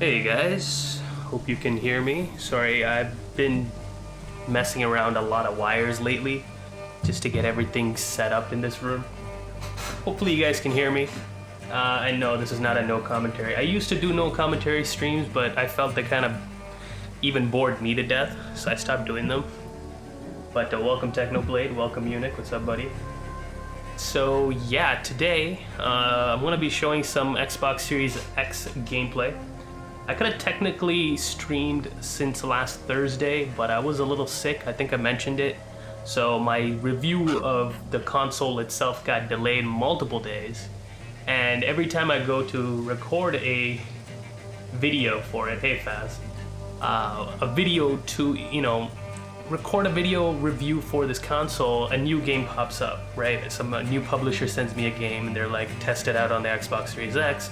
Hey guys, hope you can hear me. Sorry, I've been messing around a lot of wires lately just to get everything set up in this room. Hopefully you guys can hear me. I know this is not a no commentary. I used to do no commentary streams, but I felt they kind of even bored me to death, so I stopped doing them. But welcome Technoblade, welcome Eunuch, what's up buddy? So yeah, today I'm going to be showing some Xbox Series X gameplay. I could have technically streamed since last Thursday, but I was a little sick, I think I mentioned it. So my review of the console itself got delayed multiple days. And every time I go to record a video for it, hey Faz, a video to, record a video review for this console, a new game pops up, right? Some new publisher sends me a game and they're like, test it out on the Xbox Series X,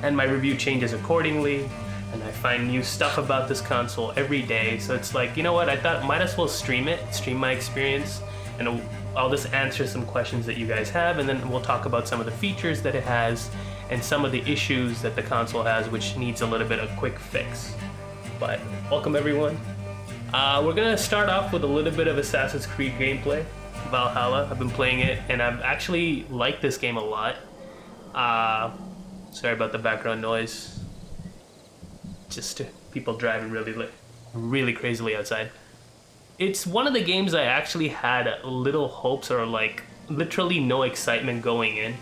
and my review changes accordingly, and I find new stuff about this console every day. So it's like, you know what, I thought might as well stream my experience, and I'll just answer some questions that you guys have, and then we'll talk about some of the features that it has and some of the issues that the console has, which needs a little bit of quick fix. But welcome everyone. We're gonna start off with a little bit of Assassin's Creed gameplay, Valhalla. I've been playing it and I've actually liked this game a lot. Sorry about the background noise. Just people driving really crazily outside. It's one of the games I actually had little hopes or like literally no excitement going in.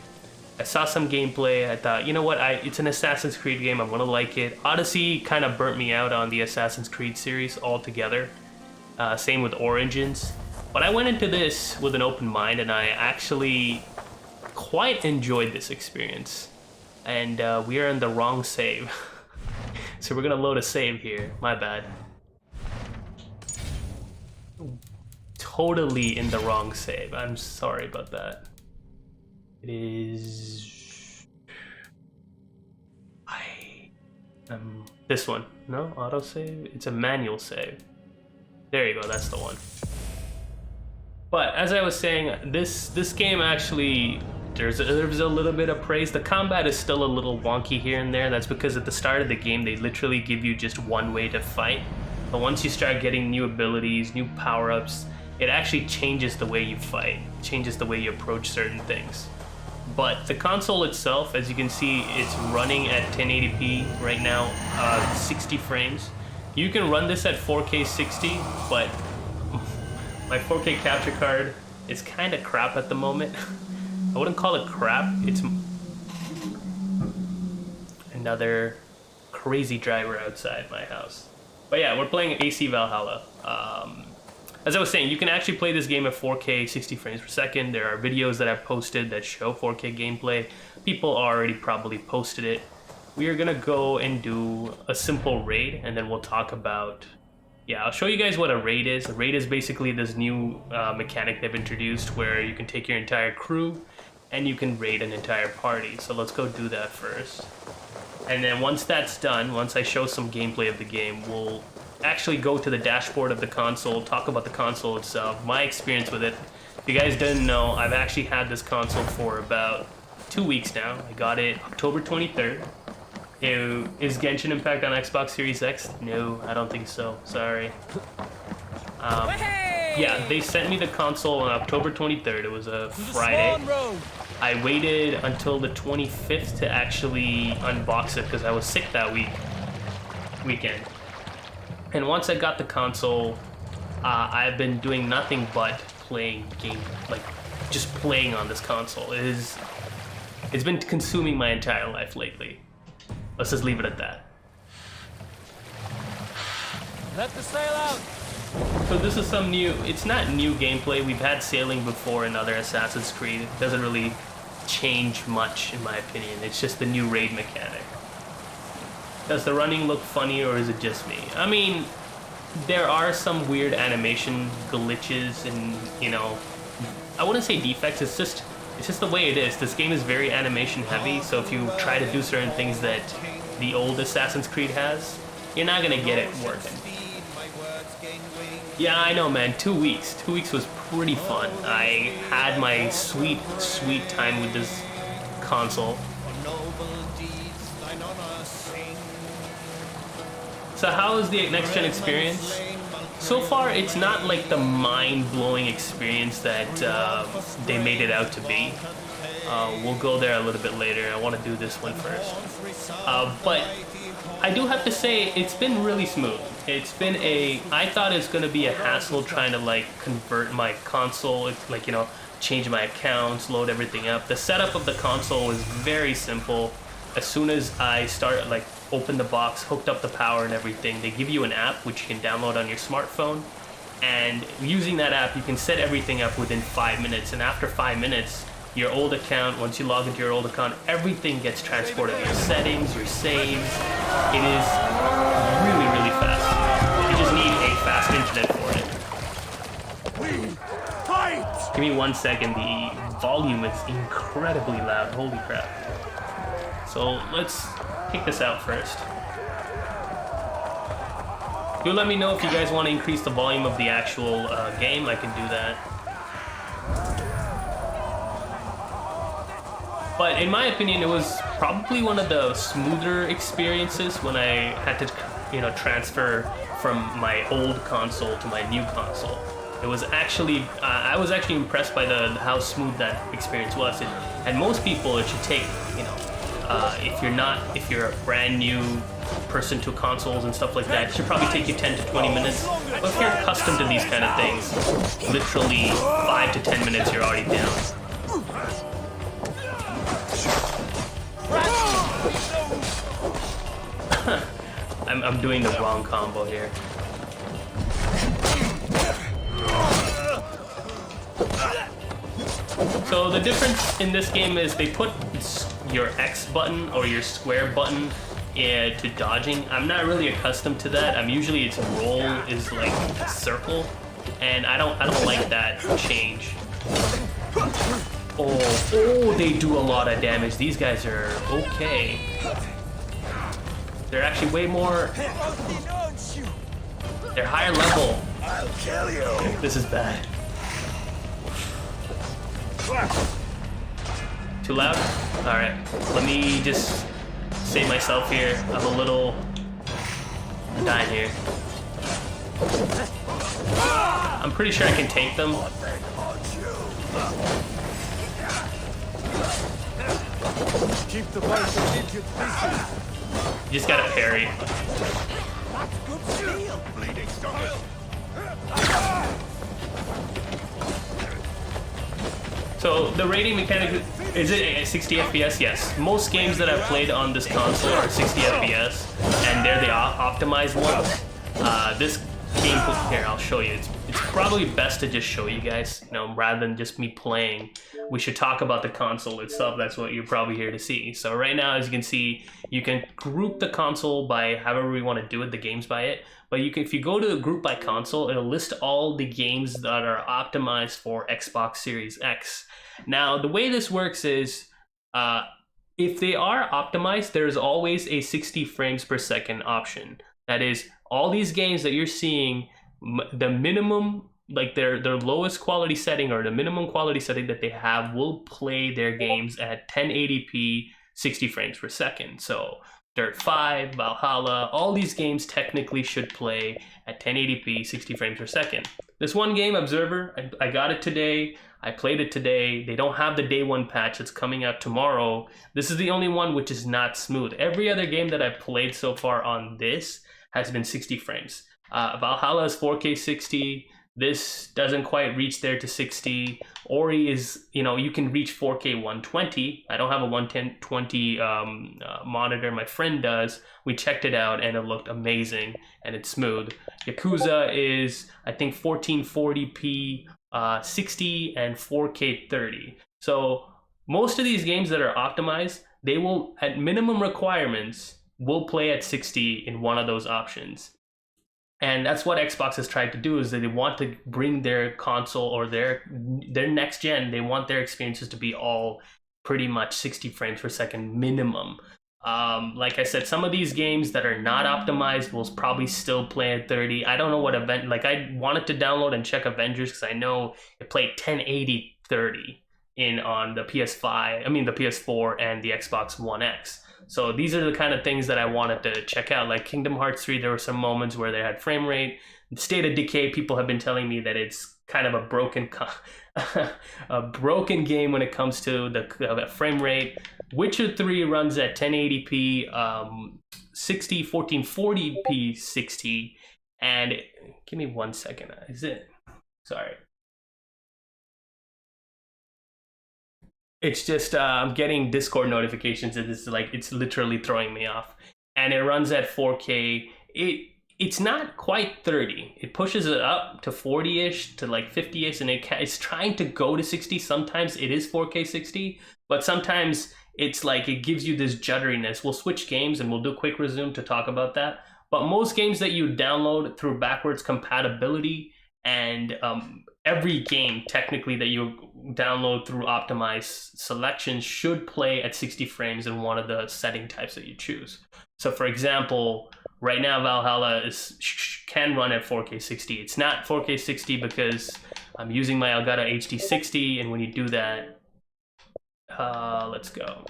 I saw some gameplay, I thought, you know what, it's an Assassin's Creed game, I'm gonna like it. Odyssey kind of burnt me out on the Assassin's Creed series altogether. Same with Origins. But I went into this with an open mind and I actually quite enjoyed this experience. And we are in the wrong save. So we're gonna load a save here, my bad. Totally in the wrong save, I'm sorry about that. It is... this one. No? Autosave? It's a manual save. There you go, that's the one. But as I was saying, this game actually... There's a little bit of praise. The combat is still a little wonky here and there. That's because at the start of the game, they literally give you just one way to fight. But once you start getting new abilities, new power-ups, it actually changes the way you fight, changes the way you approach certain things. But the console itself, as you can see, it's running at 1080p right now, 60 frames. You can run this at 4K 60, but my 4K capture card is kind of crap at the moment. I wouldn't call it crap, it's another crazy driver outside my house. But yeah, we're playing AC Valhalla. As I was saying, you can actually play this game at 4K 60 frames per second. There are videos that I've posted that show 4K gameplay. People already probably posted it. We are gonna go and do a simple raid, and then we'll talk about... Yeah, I'll show you guys what a raid is. A raid is basically this new mechanic they've introduced where you can take your entire crew and you can raid an entire party. So let's go do that first. And then once that's done, once I show some gameplay of the game, we'll actually go to the dashboard of the console, talk about the console itself, my experience with it. If you guys didn't know, I've actually had this console for about 2 weeks now. I got it October 23rd. Is Genshin Impact on Xbox Series X? No, I don't think so. Sorry. Yeah, they sent me the console on October 23rd. It was a Friday. I waited until the 25th to actually unbox it because I was sick that weekend. And once I got the console, I've been doing nothing but playing just playing on this console. It's been consuming my entire life lately. Let's just leave it at that. Let the sail out! So this is some new, it's not new gameplay. We've had sailing before in other Assassin's Creed. It doesn't really change much in my opinion. It's just the new raid mechanic. Does the running look funny or is it just me? I mean, there are some weird animation glitches and, I wouldn't say defects, it's just the way it is. This game is very animation heavy, so if you try to do certain things that the old Assassin's Creed has, you're not gonna get it working. Yeah, I know, man. 2 weeks. 2 weeks was pretty fun. I had my sweet time with this console. So how is the next gen experience? So far, it's not like the mind-blowing experience that they made it out to be. We'll go there a little bit later. I want to do this one first. But I do have to say, it's been really smooth. It's been I thought it's going to be a hassle trying to like convert my console, like, you know, change my accounts, load everything up. The setup of the console is very simple. As soon as I open the box, hooked up the power and everything, they give you an app which you can download on your smartphone. And using that app, you can set everything up within 5 minutes. And after 5 minutes, your old account, once you log into your old account, everything gets transported. Your settings, your saves. It is really, really fast. You just need a fast internet for it. Give me 1 second. The volume is incredibly loud. Holy crap. So let's take this out first. Do let me know if you guys want to increase the volume of the actual game. I can do that. But in my opinion, it was probably one of the smoother experiences when I had to, you know, transfer from my old console to my new console. It was actually, I was actually impressed by how smooth that experience was. And most people, it should take, you know, if you're a brand new person to consoles and stuff like that, it should probably take you 10 to 20 minutes. But if you're accustomed to these kind of things, literally 5 to 10 minutes, you're already down. I'm doing the wrong combo here. So the difference in this game is they put your X button or your square button to dodging. I'm not really accustomed to that. Usually its roll is like a circle, and I don't like that change. Oh, they do a lot of damage. These guys are okay. They're actually way more. They're higher level. I'll kill you. This is bad. Too loud? Alright. Let me just save myself here. I'm a little dying here. I'm pretty sure I can take them. Keep the fight. You just gotta parry. Bleeding stomach. So the rating mechanic, is it 60 FPS? Yes. Most games that I've played on this console are 60 FPS, and they're the optimized ones. This game, here, I'll show you. It's probably best to just show you guys, you know, rather than just me playing. We should talk about the console itself. That's what you're probably here to see. So right now, as you can see, you can group the console by however we want to do it, the games by it. But you can, if you go to group by console, it'll list all the games that are optimized for Xbox Series X. Now, the way this works is, if they are optimized, there's always a 60 frames per second option. That is, all these games that you're seeing, the minimum, like their lowest quality setting or the minimum quality setting that they have will play their games at 1080p 60 frames per second. So Dirt 5, Valhalla, all these games technically should play at 1080p 60 frames per second. This one game, Observer, I got it today. I played it today. They don't have the day one patch that's coming out tomorrow. This is the only one which is not smooth. Every other game that I've played so far on this has been 60 frames. Valhalla is 4K 60. This doesn't quite reach there to 60. Ori is, you know, you can reach 4K 120. I don't have a 11020 monitor. My friend does. We checked it out and it looked amazing and it's smooth. Yakuza is, I think, 1440p 60 and 4K 30. So most of these games that are optimized, they will, at minimum requirements, will play at 60 in one of those options. And that's what Xbox has tried to do, is that they want to bring their console or their next gen, they want their experiences to be all pretty much 60 frames per second minimum. Like I said, some of these games that are not optimized will probably still play at 30. I don't know what like I wanted to download and check Avengers because I know it played 1080 30 on the PS5, the PS4 and the Xbox One X. So these are the kind of things that I wanted to check out. Like Kingdom Hearts 3, there were some moments where they had frame rate. State of Decay, people have been telling me that it's kind of a broken a broken game when it comes to the frame rate. Witcher 3 runs at 1080p, 60, 1440p 60, and give me 1 second. Is it? Sorry. It's just I'm getting Discord notifications and it's literally throwing me off. And it runs at 4K. It's not quite 30. It pushes it up to 40-ish, to like 50-ish, and it's trying to go to 60. Sometimes it is 4K 60, but sometimes it's like it gives you this jutteriness. We'll switch games and we'll do a quick resume to talk about that. But most games that you download through backwards compatibility, and every game technically that you download through optimized selections should play at 60 frames in one of the setting types that you choose. So for example, right now Valhalla can run at 4K 60. It's not 4K 60 because I'm using my Elgato HD 60, and when you do that, let's go.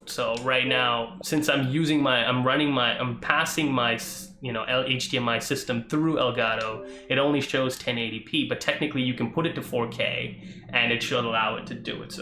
So right now, since I'm passing my HDMI system through Elgato, it only shows 1080p, but technically you can put it to 4K and it should allow it to do it.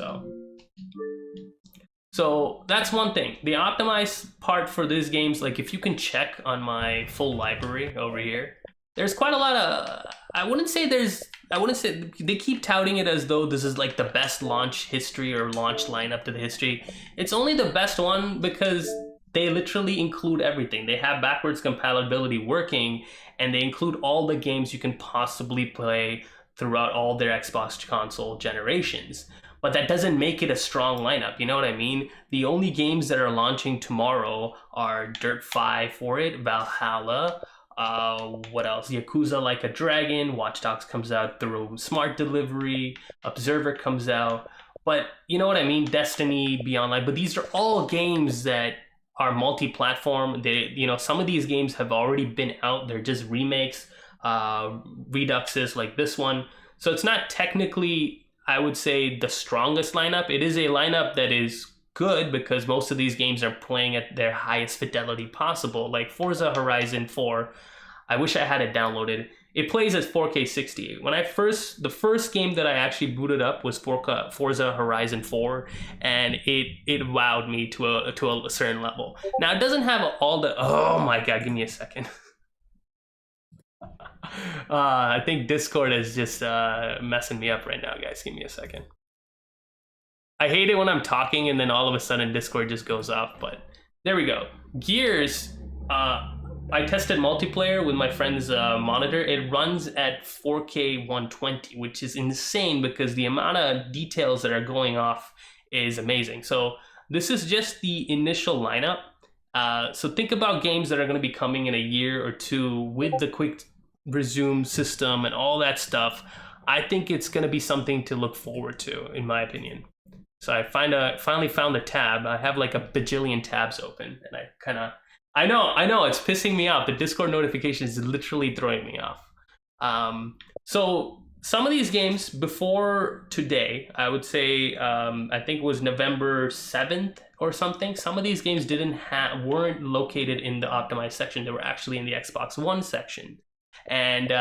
So that's one thing. The optimized part for these games, like if you can check on my full library over here, there's quite a lot of, I wouldn't say they keep touting it as though this is like the best launch history or launch lineup to the history. It's only the best one because they literally include everything. They have backwards compatibility working, and they include all the games you can possibly play throughout all their Xbox console generations. But that doesn't make it a strong lineup, you know what I mean? The only games that are launching tomorrow are Dirt 5 for it, Valhalla, what else? Yakuza Like a Dragon, Watch Dogs comes out through Smart Delivery, Observer comes out, but you know what I mean? Destiny, Beyond Light, but these are all games that are multi-platform. Some of these games have already been out, they're just remakes, reduxes like this one. So it's not technically, I would say, the strongest lineup. It is a lineup that is good because most of these games are playing at their highest fidelity possible. Like Forza Horizon 4, I wish I had it downloaded. It plays at 4K 60. The first game that I actually booted up was Forza Horizon 4, and it wowed me to a certain level. Now it doesn't have all the, oh my god, give me a second. I think Discord is just messing me up right now, guys. Give me a second. I hate it when I'm talking and then all of a sudden Discord just goes off, but there we go. Gears, I tested multiplayer with my friend's monitor. It runs at 4K 120, which is insane because the amount of details that are going off is amazing. So this is just the initial lineup. So think about games that are going to be coming in a year or two with the quick resume system and all that stuff. I think it's going to be something to look forward to, in my opinion. So I finally found the tab. I have like a bajillion tabs open, and I know it's pissing me off. The Discord notifications is literally throwing me off. So some of these games before today, I would say, I think it was November 7th or something. Some of these games weren't located in the optimized section. They were actually in the Xbox One section. And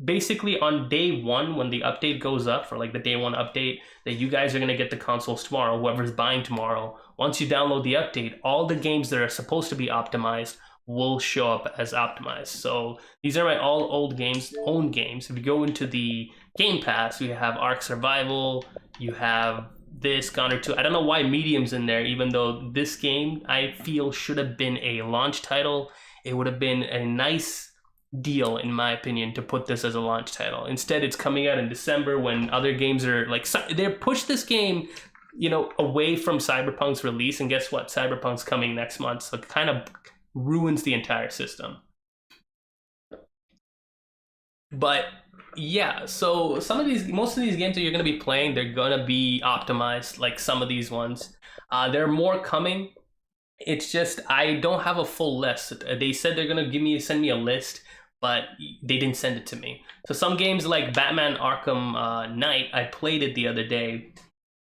basically on day one, when the update goes up for like the day one update, that you guys are going to get the consoles tomorrow, whoever's buying tomorrow, once you download the update, all the games that are supposed to be optimized will show up as optimized. So these are my all own games. If you go into the Game Pass, you have Ark Survival, you have this, Gunner 2. I don't know why Medium's in there, even though this game I feel should have been a launch title. It would have been a nice deal, in my opinion, to put this as a launch title. Instead, it's coming out in December when other games are like, they pushed this game, away from Cyberpunk's release, and guess what? Cyberpunk's coming next month, so it kind of ruins the entire system. But yeah, so most of these games that you're going to be playing, they're going to be optimized, like some of these ones. There are more coming. It's just I don't have a full list. They said they're going to send me a list, but they didn't send it to me. So some games like Batman Arkham Knight, I played it the other day.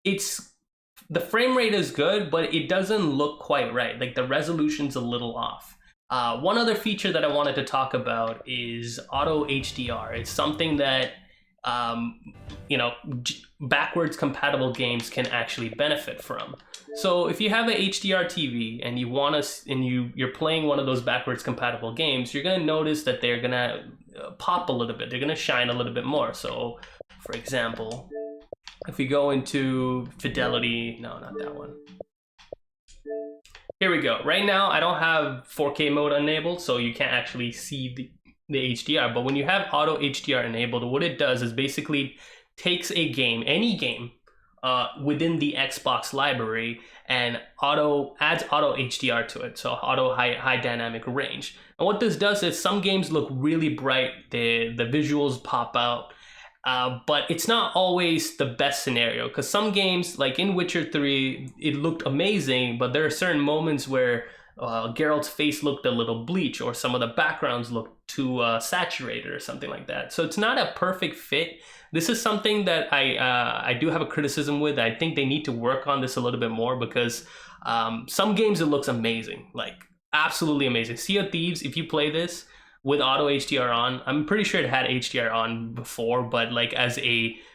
It's the frame rate is good, but it doesn't look quite right. Like the resolution's a little off. One other feature that I wanted to talk about is auto HDR. It's something that you know, backwards compatible games can actually benefit from. So if you have an HDR TV and you want to, and you're playing one of those backwards compatible games, you're going to notice that they're going to pop a little bit. They're going to shine a little bit more. So, for example, if we go into fidelity, no, not that one. Here we go. Right now, I don't have 4K mode enabled, so you can't actually see the HDR. But when you have auto HDR enabled, what it does is basically takes a game, any game, within the Xbox library and adds auto HDR to it, so auto high dynamic range. And what this does is some games look really bright, the visuals pop out, but it's not always the best scenario, because some games, like in Witcher 3, it looked amazing, but there are certain moments where Geralt's face looked a little bleach, or some of the backgrounds looked too saturated or something like that. So it's not a perfect fit. This is something that I do have a criticism with. I think they need to work on this a little bit more, because some games it looks amazing, like absolutely amazing. Sea of Thieves, if you play this with auto HDR on, I'm pretty sure it had HDR on before, but like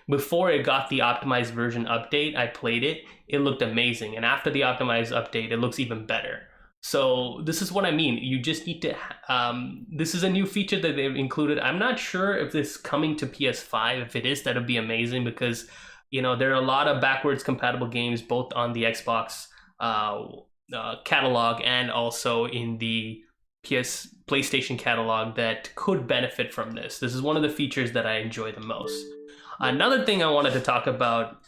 before it got the optimized version update, I played it, it looked amazing. And after the optimized update, it looks even better. So this is what I mean. You just need to, this is a new feature that they've included. I'm not sure if this is coming to PS5. If it is, that would be amazing, because, you know, there are a lot of backwards compatible games, both on the Xbox catalog and also in the PlayStation catalog, that could benefit from this. This is one of the features that I enjoy the most. Another thing I wanted to talk about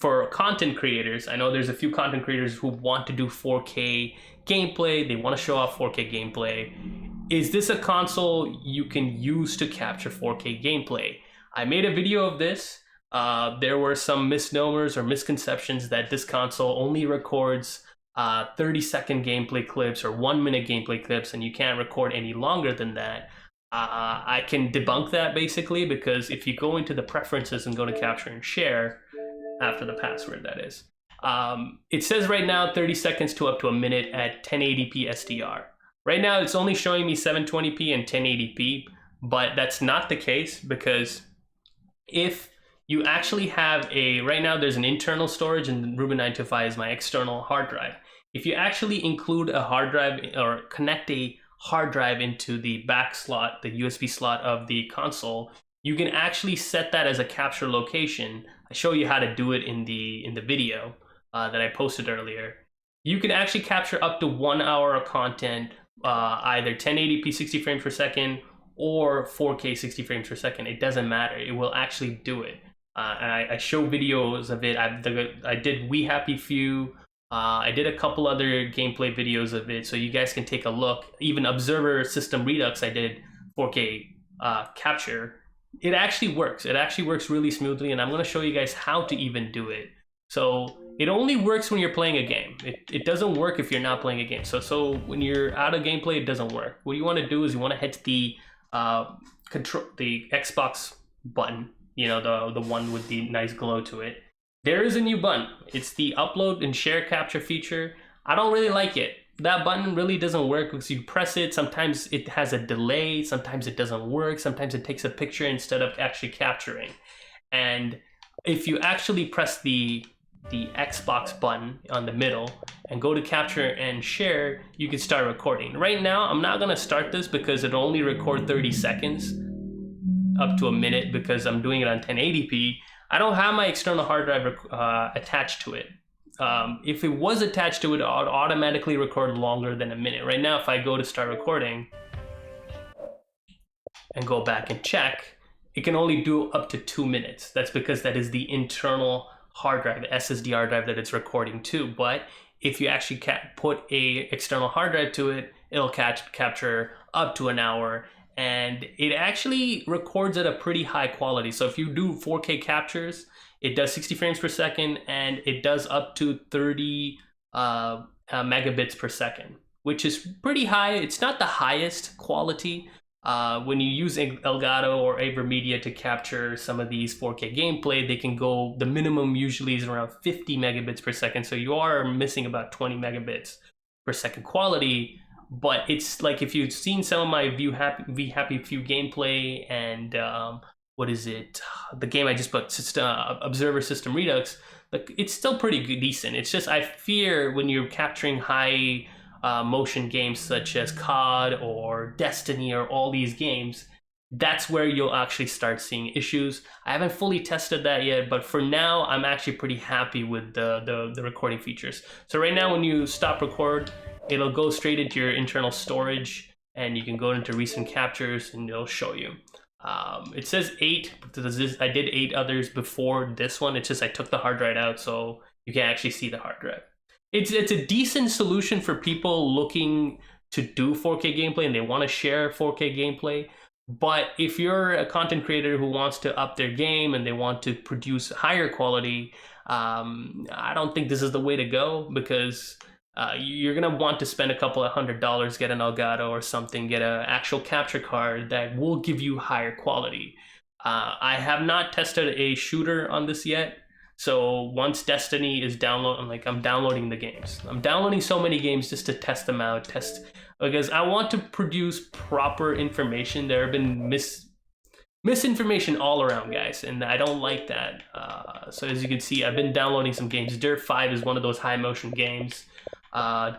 for content creators, I know there's a few content creators who want to do 4K gameplay, they want to show off 4K gameplay. Is this a console you can use to capture 4K gameplay? I made a video of this. There were some misnomers or misconceptions that this console only records 30-second gameplay clips or 1-minute gameplay clips, and you can't record any longer than that. I can debunk that basically, because if you go into the preferences and go to capture and share, after the password, that is, it says right now 30 seconds to up to a minute at 1080p SDR. Right now it's only showing me 720p and 1080p, but that's not the case, because if you actually have right now there's an internal storage, and Ruben 925 is my external hard drive. If you actually include a hard drive or connect a hard drive into the back slot, the USB slot of the console, you can actually set that as a capture location. I show you how to do it in the video that I posted earlier. You can actually capture up to 1 hour of content, either 1080p 60 frames per second or 4K 60 frames per second. It doesn't matter. It will actually do it. And I show videos of it. I did We Happy Few. I did a couple other gameplay videos of it, so you guys can take a look. Even Observer System Redux, I did 4K capture. It actually works. It actually works really smoothly, and I'm going to show you guys how to even do it. So it only works when you're playing a game. It doesn't work if you're not playing a game. So when you're out of gameplay, it doesn't work. What you want to do is you want to hit the Xbox button, you know, the one with the nice glow to it. There is a new button. It's the upload and share capture feature. I don't really like it. That button really doesn't work, because you press it, sometimes it has a delay, sometimes it doesn't work, sometimes it takes a picture instead of actually capturing. And if you actually press the Xbox button on the middle and go to capture and share, you can start recording. Right now, I'm not gonna start this because it'll only record 30 seconds up to a minute, because I'm doing it on 1080p. I don't have my external hard drive attached to it. If it was attached to it, it would automatically record longer than a minute. Right now, if I go to start recording and go back and check, it can only do up to 2 minutes. That's because that is the internal hard drive, the SSD drive that it's recording to. But if you actually put a external hard drive to it, it'll capture up to an hour. And it actually records at a pretty high quality. So if you do 4K captures, it does 60 frames per second, and it does up to 30 megabits per second, which is pretty high. It's not the highest quality, When you use Elgato or AverMedia to capture some of these 4K gameplay, they can go, the minimum usually is around 50 megabits per second. So you are missing about 20 megabits per second quality. But it's like, if you've seen some of my Happy Few gameplay and what is it? The game I just put, Observer System Redux, like, it's still pretty good, decent. It's just, I fear when you're capturing high motion games such as COD or Destiny or all these games, that's where you'll actually start seeing issues. I haven't fully tested that yet, but for now, I'm actually pretty happy with the recording features. So right now, when you stop record, it'll go straight into your internal storage, and you can go into recent captures, and it'll show you. It says 8, because I did 8 others before this one. It's just I took the hard drive out, so you can actually see the hard drive. It's a decent solution for people looking to do 4K gameplay and they want to share 4K gameplay. But if you're a content creator who wants to up their game and they want to produce higher quality, I don't think this is the way to go, because you're gonna want to spend a couple of $100, get an Elgato or something, get an actual capture card that will give you higher quality. I have not tested a shooter on this yet. So once Destiny is downloaded, I'm downloading the games. I'm downloading so many games just to test them out, because I want to produce proper information. There have been misinformation all around, guys, and I don't like that. So as you can see, I've been downloading some games. Dirt 5 is one of those high motion games.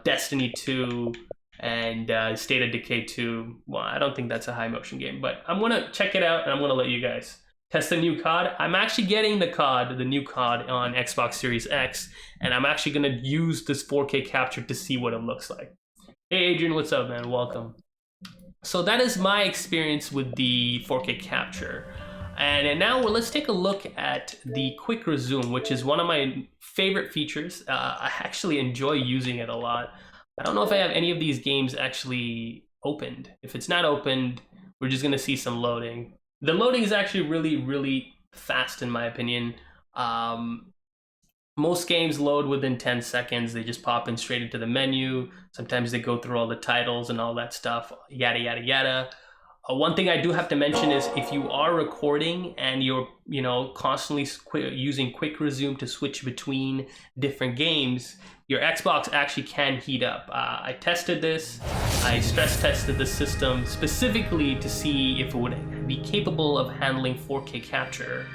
Destiny 2 and State of Decay 2. Well, I don't think that's a high motion game, but I'm gonna check it out and I'm gonna let you guys test the new COD. I'm actually getting the new COD on Xbox Series X, and I'm actually gonna use this 4K capture to see what it looks like. Hey Adrian, what's up, man? Welcome. So that is my experience with the 4K capture. And now let's take a look at the quick resume, which is one of my favorite features. I actually enjoy using it a lot. I don't know if I have any of these games actually opened. If it's not opened, we're just gonna see some loading. The loading is actually really, really fast in my opinion. Most games load within 10 seconds. They just pop in straight into the menu. Sometimes they go through all the titles and all that stuff, yada, yada, yada. One thing I do have to mention is if you are recording and you're, constantly using quick resume to switch between different games, your Xbox actually can heat up. I tested this. I stress tested the system specifically to see if it would be capable of handling 4K capture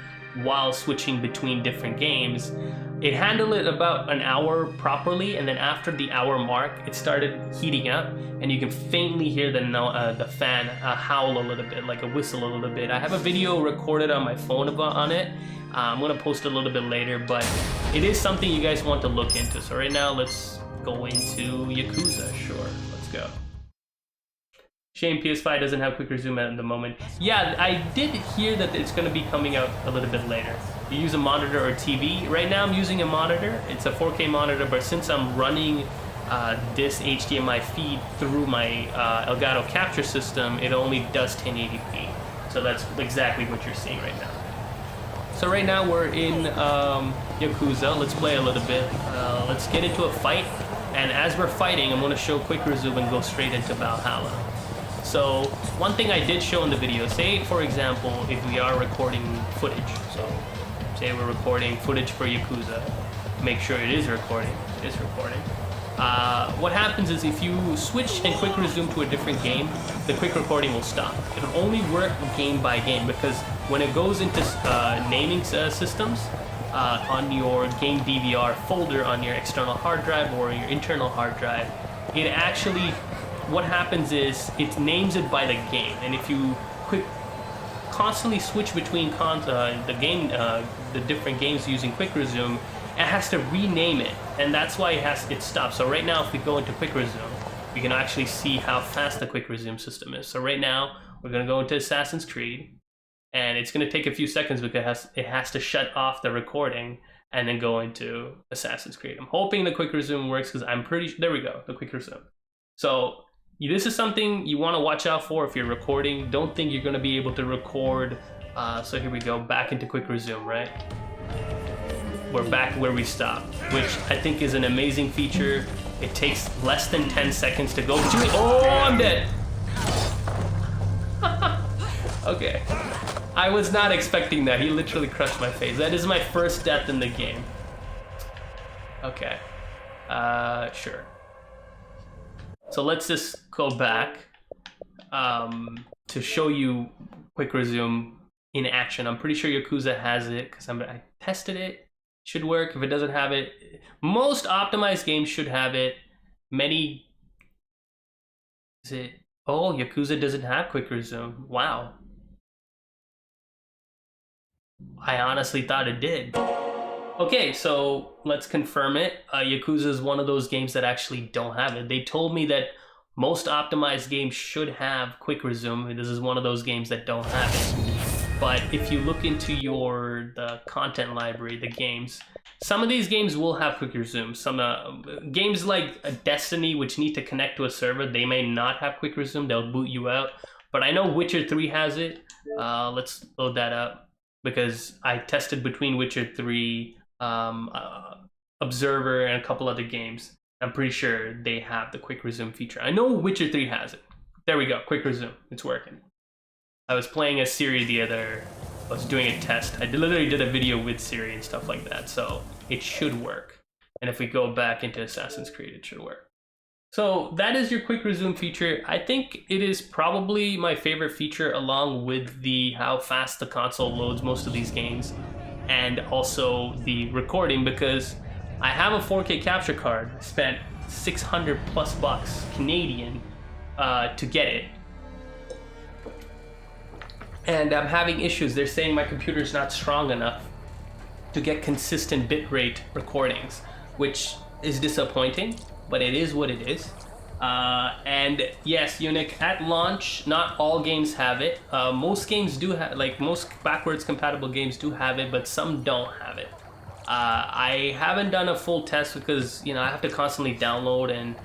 while switching between different games. It handled it about an hour properly, and then after the hour mark, it started heating up, and you can faintly hear the fan howl a little bit, like a whistle a little bit. I have a video recorded on my phone on it. I'm gonna post it a little bit later, but it is something you guys want to look into. So right now, let's go into Yakuza. Sure, let's go. Shame PS5 doesn't have quick resume at the moment. Yeah, I did hear that it's going to be coming out a little bit later. You use a monitor or TV. Right now I'm using a monitor. It's a 4K monitor, but since I'm running this HDMI feed through my Elgato capture system, it only does 1080p. So that's exactly what you're seeing right now. So right now we're in Yakuza. Let's play a little bit. Let's get into a fight. And as we're fighting, I'm going to show quick resume and go straight into Valhalla. So one thing I did show in the video, say for example, if we are recording footage, so say we're recording footage for Yakuza, make sure it is recording, what happens is if you switch and quick resume to a different game, the quick recording will stop. It'll only work game by game, because when it goes into naming systems, on your game DVR folder on your external hard drive or your internal hard drive, it actually, what happens is it names it by the game, and if you constantly switch between the different games using quick resume, it has to rename it, and that's why it stops. So right now, if we go into quick resume, we can actually see how fast the quick resume system is. So right now, we're going to go into Assassin's Creed, and it's going to take a few seconds because it has to shut off the recording and then go into Assassin's Creed. I'm hoping the quick resume works, because I'm pretty sure, there we go, the quick resume. So this is something you want to watch out for if you're recording. Don't think you're going to be able to record. So here we go, back into quick resume, right? We're back where we stopped, which I think is an amazing feature. It takes less than 10 seconds to go. Oh, I'm dead. Okay. I was not expecting that. He literally crushed my face. That is my first death in the game. Okay. Sure. So let's just go back to show you quick resume in action. I'm pretty sure Yakuza has it because I tested it. Should work. If it doesn't have it, most optimized games should have it. Many. Is it? Oh, Yakuza doesn't have quick resume. Wow. I honestly thought it did. Okay, so let's confirm it. Yakuza is one of those games that actually don't have it. They told me that most optimized games should have quick resume. This is one of those games that don't have it. But if you look into the content library, the games, some of these games will have quick resume. Some games like Destiny, which need to connect to a server, they may not have quick resume. They'll boot you out. But I know Witcher 3 has it. Let's load that up because I tested between Witcher 3, Observer, and a couple other games. I'm pretty sure they have the quick resume feature. I know Witcher 3 has it. There we go, quick resume. It's working. I was playing a Siri I was doing a test. I literally did a video with Siri and stuff like that, so it should work. And if we go back into Assassin's Creed, it should work. So that is your quick resume feature. I think it is probably my favorite feature, along with how fast the console loads most of these games, and also the recording, because I have a 4K capture card. I spent 600 plus bucks Canadian to get it. And I'm having issues. They're saying my computer's not strong enough to get consistent bitrate recordings, which is disappointing, but it is what it is. And yes, Unique, at launch, not all games have it. Most games do have, like most backwards compatible games do have it, but some don't have it. I haven't done a full test because, I have to constantly download and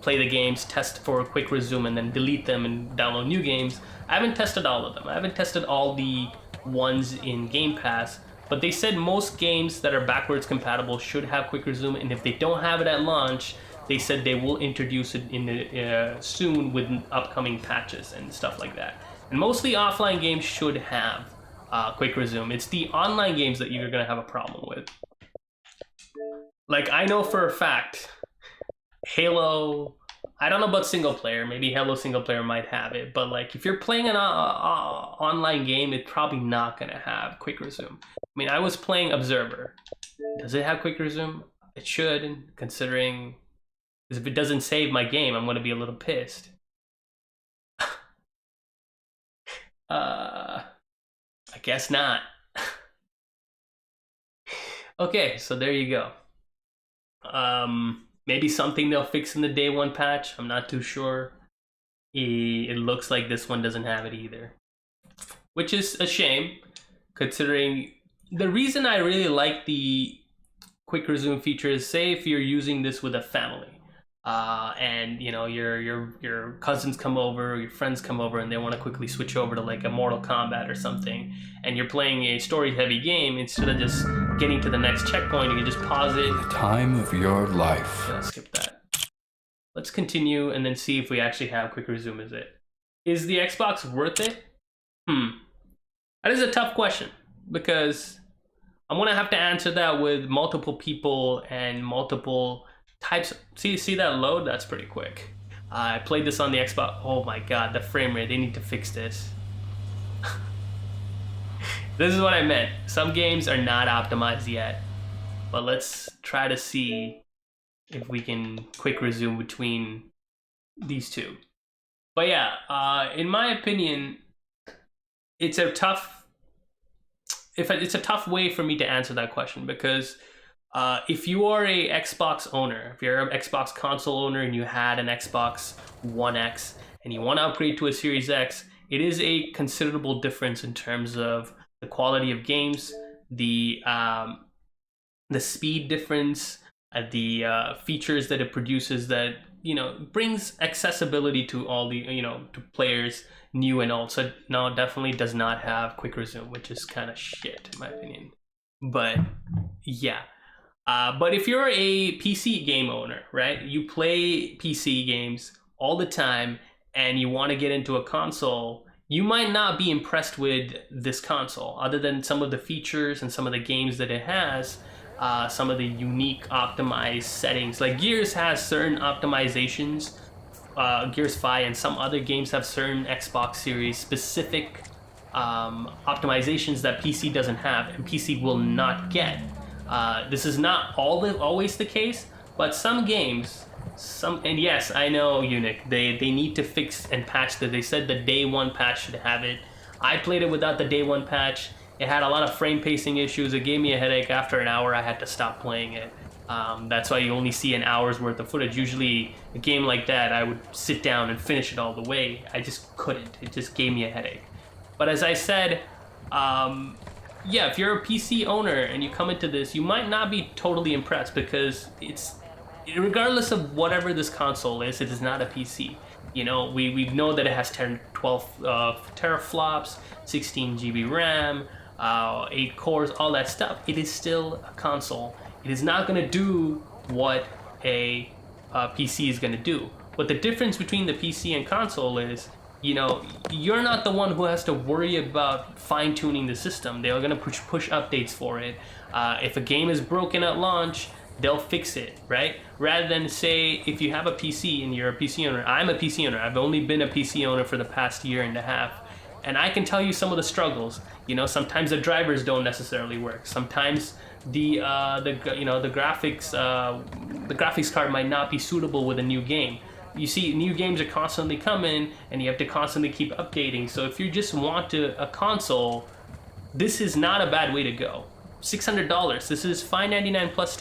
play the games, test for a quick resume, and then delete them and download new games. I haven't tested all of them. I haven't tested all the ones in Game Pass, but they said most games that are backwards compatible should have quick resume, and if they don't have it at launch, they said they will introduce it soon with upcoming patches and stuff like that. And mostly offline games should have quick resume. It's the online games that you're gonna have a problem with. Like, I know for a fact, Halo, I don't know about single player, maybe Halo single player might have it, but like if you're playing an online game, it's probably not gonna have quick resume. I mean, I was playing Observer. Does it have quick resume? It should, considering, because if it doesn't save my game, I'm gonna be a little pissed. I guess not. Okay, so there you go. Maybe something they'll fix in the day one patch. I'm not too sure. It looks like this one doesn't have it either, which is a shame, considering the reason I really like the quick resume feature is, say if you're using this with a family, and your cousins come over, your friends come over, and they want to quickly switch over to like a Mortal Kombat or something, and you're playing a story-heavy game, instead of just getting to the next checkpoint, you can just pause it. The time of your life. Yeah, skip that. Let's continue and then see if we actually have quick resume. Is the Xbox worth it? That is a tough question, because I'm gonna have to answer that with multiple people and multiple types. See that load? That's pretty quick. I played this on the Xbox. Oh my god, the frame rate. They need to fix this. This is what I meant. Some games are not optimized yet, but let's try to see if we can quick resume between these two. But yeah, in my opinion, it's a tough way for me to answer that question, because if you are a Xbox owner, if you're an Xbox console owner and you had an Xbox One X and you want to upgrade to a Series X, it is a considerable difference in terms of the quality of games, the speed difference, the features that it produces that brings accessibility to all the to players, new and old. So no, it definitely does not have quick resume, which is kind of shit in my opinion. But yeah. But if you're a PC game owner, right, you play PC games all the time and you want to get into a console, you might not be impressed with this console, other than some of the features and some of the games that it has, some of the unique optimized settings. Like Gears has certain optimizations, Gears 5 and some other games have certain Xbox Series specific optimizations that PC doesn't have and PC will not get. This is not always the case, but some games, and yes, I know, Eunuch, they need to fix and patch that. They said the day one patch should have it. I played it without the day one patch. It had a lot of frame pacing issues. It gave me a headache. After an hour, I had to stop playing it. That's why you only see an hour's worth of footage. Usually, a game like that, I would sit down and finish it all the way. I just couldn't. It just gave me a headache. But as I said, yeah, if you're a PC owner and you come into this, you might not be totally impressed because regardless of whatever this console is, it is not a PC. You know, we know that it has 12 teraflops, 16 GB RAM, 8 cores, all that stuff. It is still a console. It is not going to do what a PC is going to do. But the difference between the PC and console is, you know, you're not the one who has to worry about fine-tuning the system. They're going to push updates for it. If a game is broken at launch, they'll fix it, right? Rather than say, if you have a PC and you're a PC owner, I'm a PC owner. I've only been a PC owner for the past year and a half. And I can tell you some of the struggles. You know, sometimes the drivers don't necessarily work. Sometimes the graphics card might not be suitable with a new game. You see, new games are constantly coming, and you have to constantly keep updating. So if you just want a console, this is not a bad way to go. $600. This is $599 plus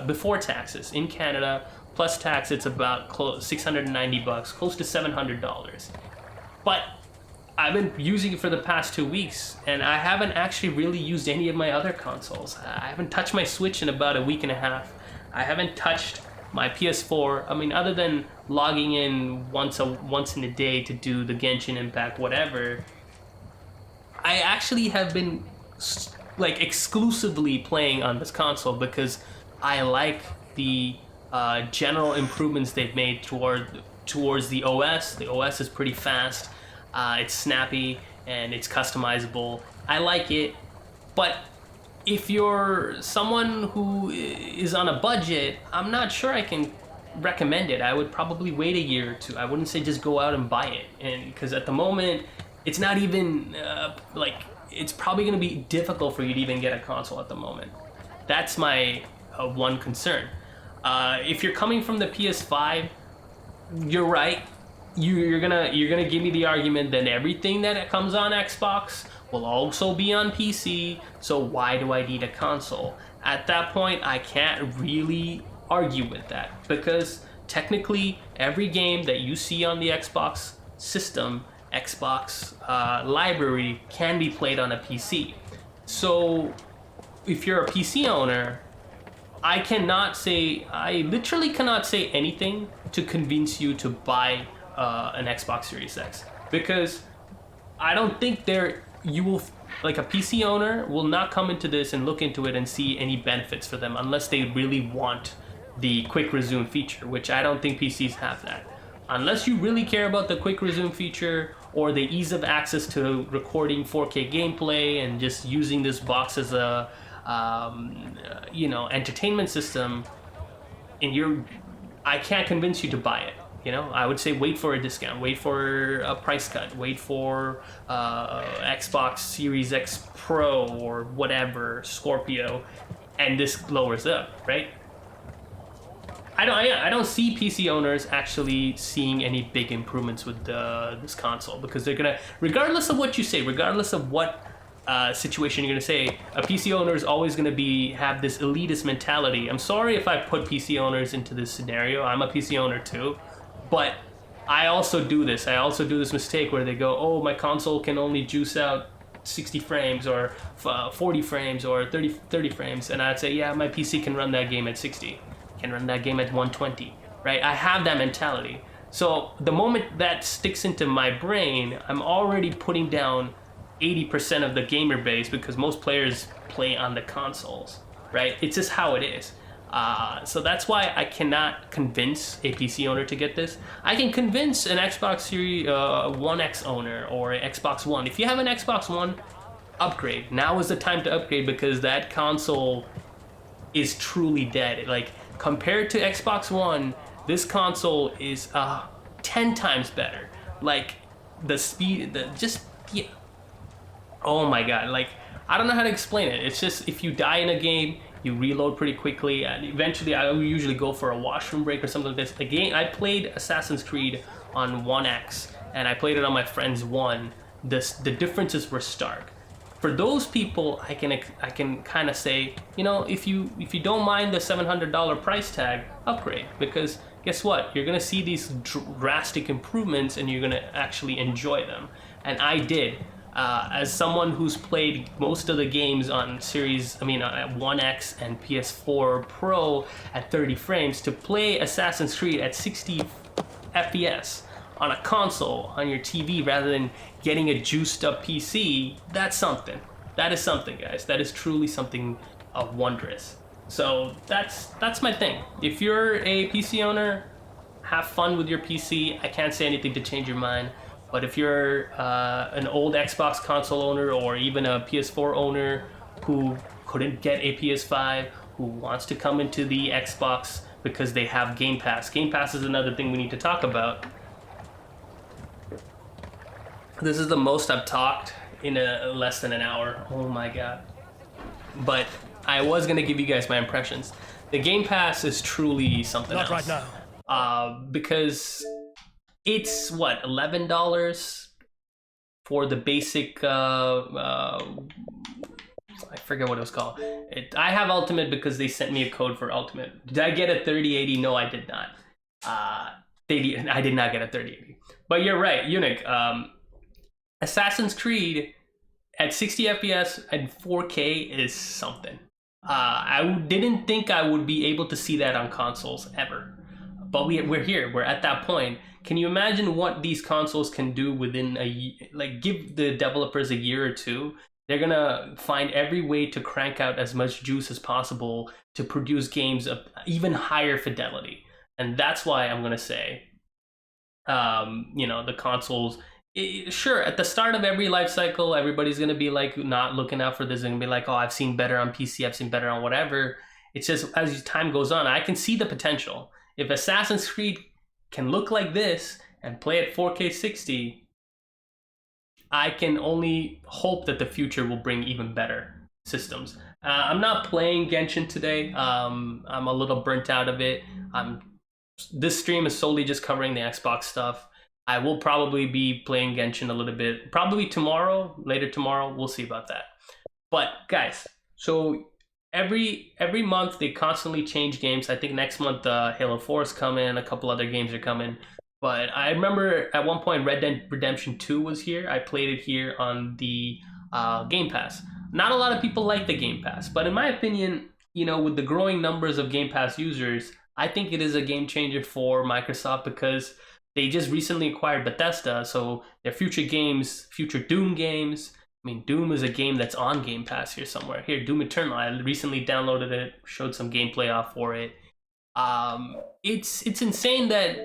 before taxes in Canada. Plus tax, it's about $690, close to $700. But I've been using it for the past 2 weeks, and I haven't actually really used any of my other consoles. I haven't touched my Switch in about a week and a half. I haven't touched my PS4. I mean, other than logging in once in a day to do the Genshin Impact, whatever. I actually have been like exclusively playing on this console because I like the general improvements they've made towards the OS. The OS is pretty fast. It's snappy and it's customizable. I like it, but if you're someone who is on a budget, I'm not sure I can recommend it. I would probably wait a year or two. I wouldn't say just go out and buy it, and because at the moment it's not even it's probably going to be difficult for you to even get a console at the moment. That's my one concern. If you're coming from the PS5, you're right. You're gonna give me the argument that everything that comes on Xbox will also be on PC, so why do I need a console? At that point, I can't really argue with that, because technically every game that you see on the Xbox system, Xbox library, can be played on a PC. So if you're a PC owner, I literally cannot say anything to convince you to buy an Xbox Series X, because I don't think you will, like, a PC owner will not come into this and look into it and see any benefits for them unless they really want the quick resume feature, which I don't think PCs have that. Unless you really care about the quick resume feature or the ease of access to recording 4K gameplay and just using this box as a entertainment system, and I can't convince you to buy it. You know, I would say wait for a discount, wait for a price cut, wait for Xbox Series X Pro or whatever, Scorpio, and this lowers up, right? I don't see PC owners actually seeing any big improvements with this console, because they're gonna, regardless of what you say, regardless of what situation you're gonna say, a PC owner is always gonna have this elitist mentality. I'm sorry if I put PC owners into this scenario. I'm a PC owner too. But I also do this. I also do this mistake where they go, oh, my console can only juice out 60 frames or 40 frames or 30 frames. And I'd say, yeah, my PC can run that game at 60, can run that game at 120, right? I have that mentality. So the moment that sticks into my brain, I'm already putting down 80% of the gamer base, because most players play on the consoles, right? It's just how it is. So that's why I cannot convince a PC owner to get this. I can convince an Xbox Series One X owner or an Xbox One. If you have an Xbox One, upgrade. Now is the time to upgrade because that console is truly dead. Like, compared to Xbox One, this console is 10 times better. Like, the speed, yeah. Oh my god, like, I don't know how to explain it. It's just, if you die in a game, you reload pretty quickly, and eventually I usually go for a washroom break or something like this. Again, I played Assassin's Creed on One X, and I played it on my friend's One. The differences were stark. For those people, I can kind of say, you know, if you don't mind the $700 price tag, upgrade, because guess what? You're gonna see these drastic improvements, and you're gonna actually enjoy them. And I did. As someone who's played most of the games on One X and PS4 Pro at 30 frames, to play Assassin's Creed at 60 FPS on a console, on your TV, rather than getting a juiced up PC, that's something. That is something, guys. That is truly something wondrous. So that's my thing. If you're a PC owner, have fun with your PC. I can't say anything to change your mind. But if you're an old Xbox console owner, or even a PS4 owner who couldn't get a PS5, who wants to come into the Xbox because they have Game Pass. Game Pass is another thing we need to talk about. This is the most I've talked in less than an hour. Oh my god. But I was going to give you guys my impressions. The Game Pass is truly something else. Not right now. Because it's what, $11 for the basic I forget what it was called. I have Ultimate because they sent me a code for Ultimate. Did I get a 3080? No, I did not. I did not get a 3080. But you're right, Eunuch. Assassin's Creed at 60 FPS and 4K is something. I didn't think I would be able to see that on consoles ever. But we're here. We're at that point. Can you imagine what these consoles can do within a year? Like, give the developers a year or two. They're going to find every way to crank out as much juice as possible to produce games of even higher fidelity. And that's why I'm going to say, the consoles... Sure, at the start of every life cycle, everybody's going to be like not looking out for this and be like, oh, I've seen better on PC, I've seen better on whatever. It's just as time goes on, I can see the potential. If Assassin's Creed can look like this and play at 4K 60, I can only hope that the future will bring even better systems. I'm not playing Genshin today. I'm a little burnt out of it. This stream is solely just covering the Xbox stuff. I will probably be playing Genshin a little bit, probably tomorrow, later tomorrow. We'll see about that. But guys, so every month they constantly change games. I think next month Halo 4 is coming, a couple other games are coming. But I remember at one point Red Dead Redemption 2 was here. I played it here on the Game Pass. Not a lot of people like the Game Pass, but in my opinion, with the growing numbers of Game Pass users, I think it is a game changer for Microsoft because they just recently acquired Bethesda, so their future games, future Doom games. I mean, Doom is a game that's on Game Pass here somewhere. Here, Doom Eternal. I recently downloaded it, showed some gameplay off for it. It's insane that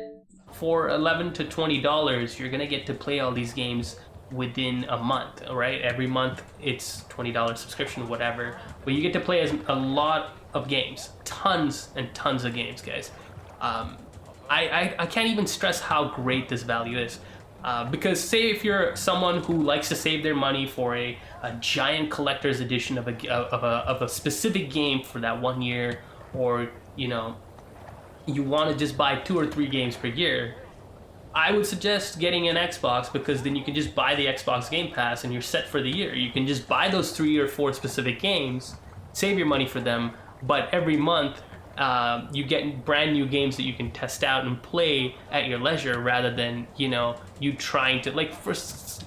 for $11 to $20, you're gonna get to play all these games within a month, right? Every month it's $20 subscription, whatever. But you get to play a lot of games, tons and tons of games, guys. I can't even stress how great this value is. Because say if you're someone who likes to save their money for a giant collector's edition of a specific game for that 1 year, or you want to just buy 2 or 3 games per year, I would suggest getting an Xbox, because then you can just buy the Xbox Game Pass and you're set for the year. You can just buy those 3 or 4 specific games, save your money for them, but every month you get brand new games that you can test out and play at your leisure, rather than you trying to, like, for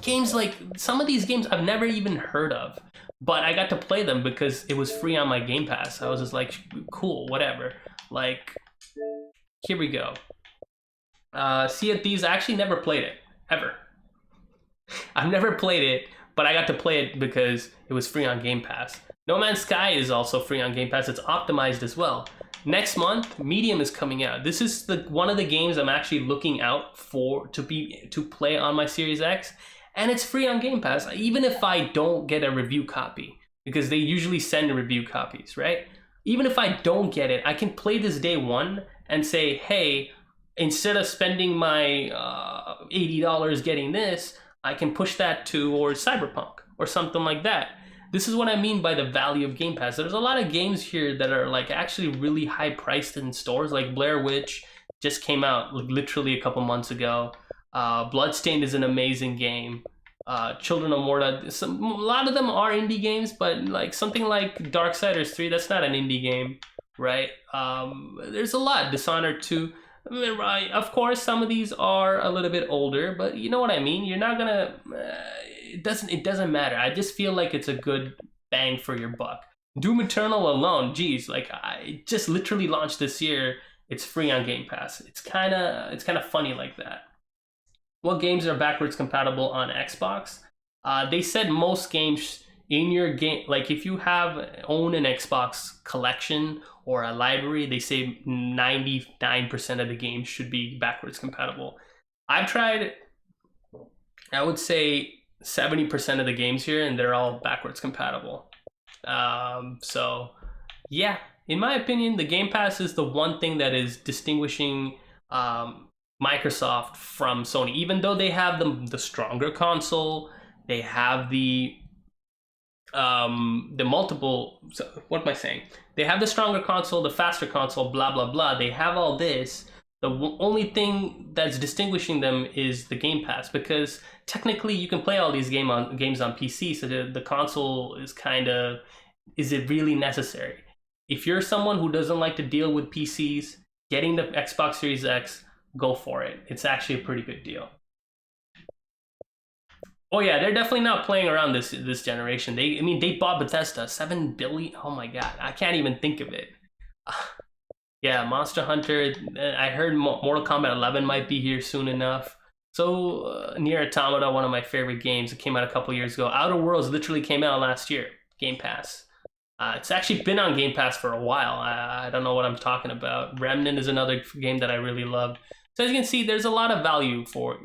games like some of these games I've never even heard of, but I got to play them because it was free on my Game Pass. I was just like, cool, whatever. Like, here we go. Sea of Thieves, I actually never played it ever. I've never played it, but I got to play it because it was free on Game Pass. No Man's Sky is also free on Game Pass. It's optimized as well. next month, Medium is coming out. This is one of the games I'm actually looking out for to play on my Series X, and it's free on Game Pass, even if I don't get a review copy, because they usually send review copies, right? Even if I don't get it, I can play this day one and say, hey, instead of spending my $80 getting this, I can push that towards Cyberpunk or something like that. This is what I mean by the value of Game Pass. There's a lot of games here that are like actually really high priced in stores, like Blair Witch just came out like literally a couple months ago. Bloodstained is an amazing game. Children of Morta, a lot of them are indie games, but like something like Darksiders 3, that's not an indie game, right? There's a lot. Dishonored 2. Right, of course, some of these are a little bit older, but you know what I mean. You're not gonna. It doesn't matter. I just feel like it's a good bang for your buck. Doom Eternal alone, geez, like I just literally launched this year. It's free on Game Pass. It's kind of funny like that. What games are backwards compatible on Xbox? They said most games in your game, like if you own an Xbox collection or a library, they say 99% of the games should be backwards compatible. I've tried, I would say 70% of the games here, and they're all backwards compatible. So yeah, in my opinion, the Game Pass is the one thing that is distinguishing Microsoft from Sony. Even though they have the stronger console, they have the multiple, what am I saying? They have the stronger console, the faster console, blah blah blah. They have all this. The only thing that's distinguishing them is the Game Pass, because technically you can play all these games on PC, so the console is is it really necessary? If you're someone who doesn't like to deal with PCs, getting the Xbox Series X, go for it. It's actually a pretty good deal. Oh yeah, they're definitely not playing around this generation. They bought Bethesda, $7 billion. Oh my god, I can't even think of it. Yeah, Monster Hunter. I heard Mortal Kombat 11 might be here soon enough. So Nier Automata, one of my favorite games, it came out a couple years ago. Outer Worlds literally came out last year. Game Pass. It's actually been on Game Pass for a while. I don't know what I'm talking about. Remnant is another game that I really loved. So as you can see, there's a lot of value for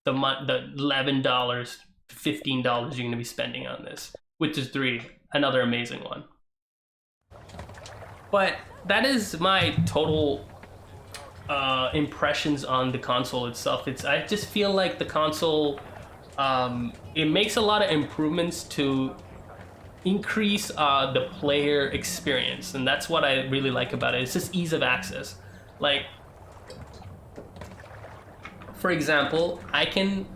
the $11 to $15 you're going to be spending on this. Witcher 3, another amazing one. But that is my total impressions on the console itself. I just feel like the console, it makes a lot of improvements to increase the player experience, and that's what I really like about it. It's just ease of access. Like, for example, I can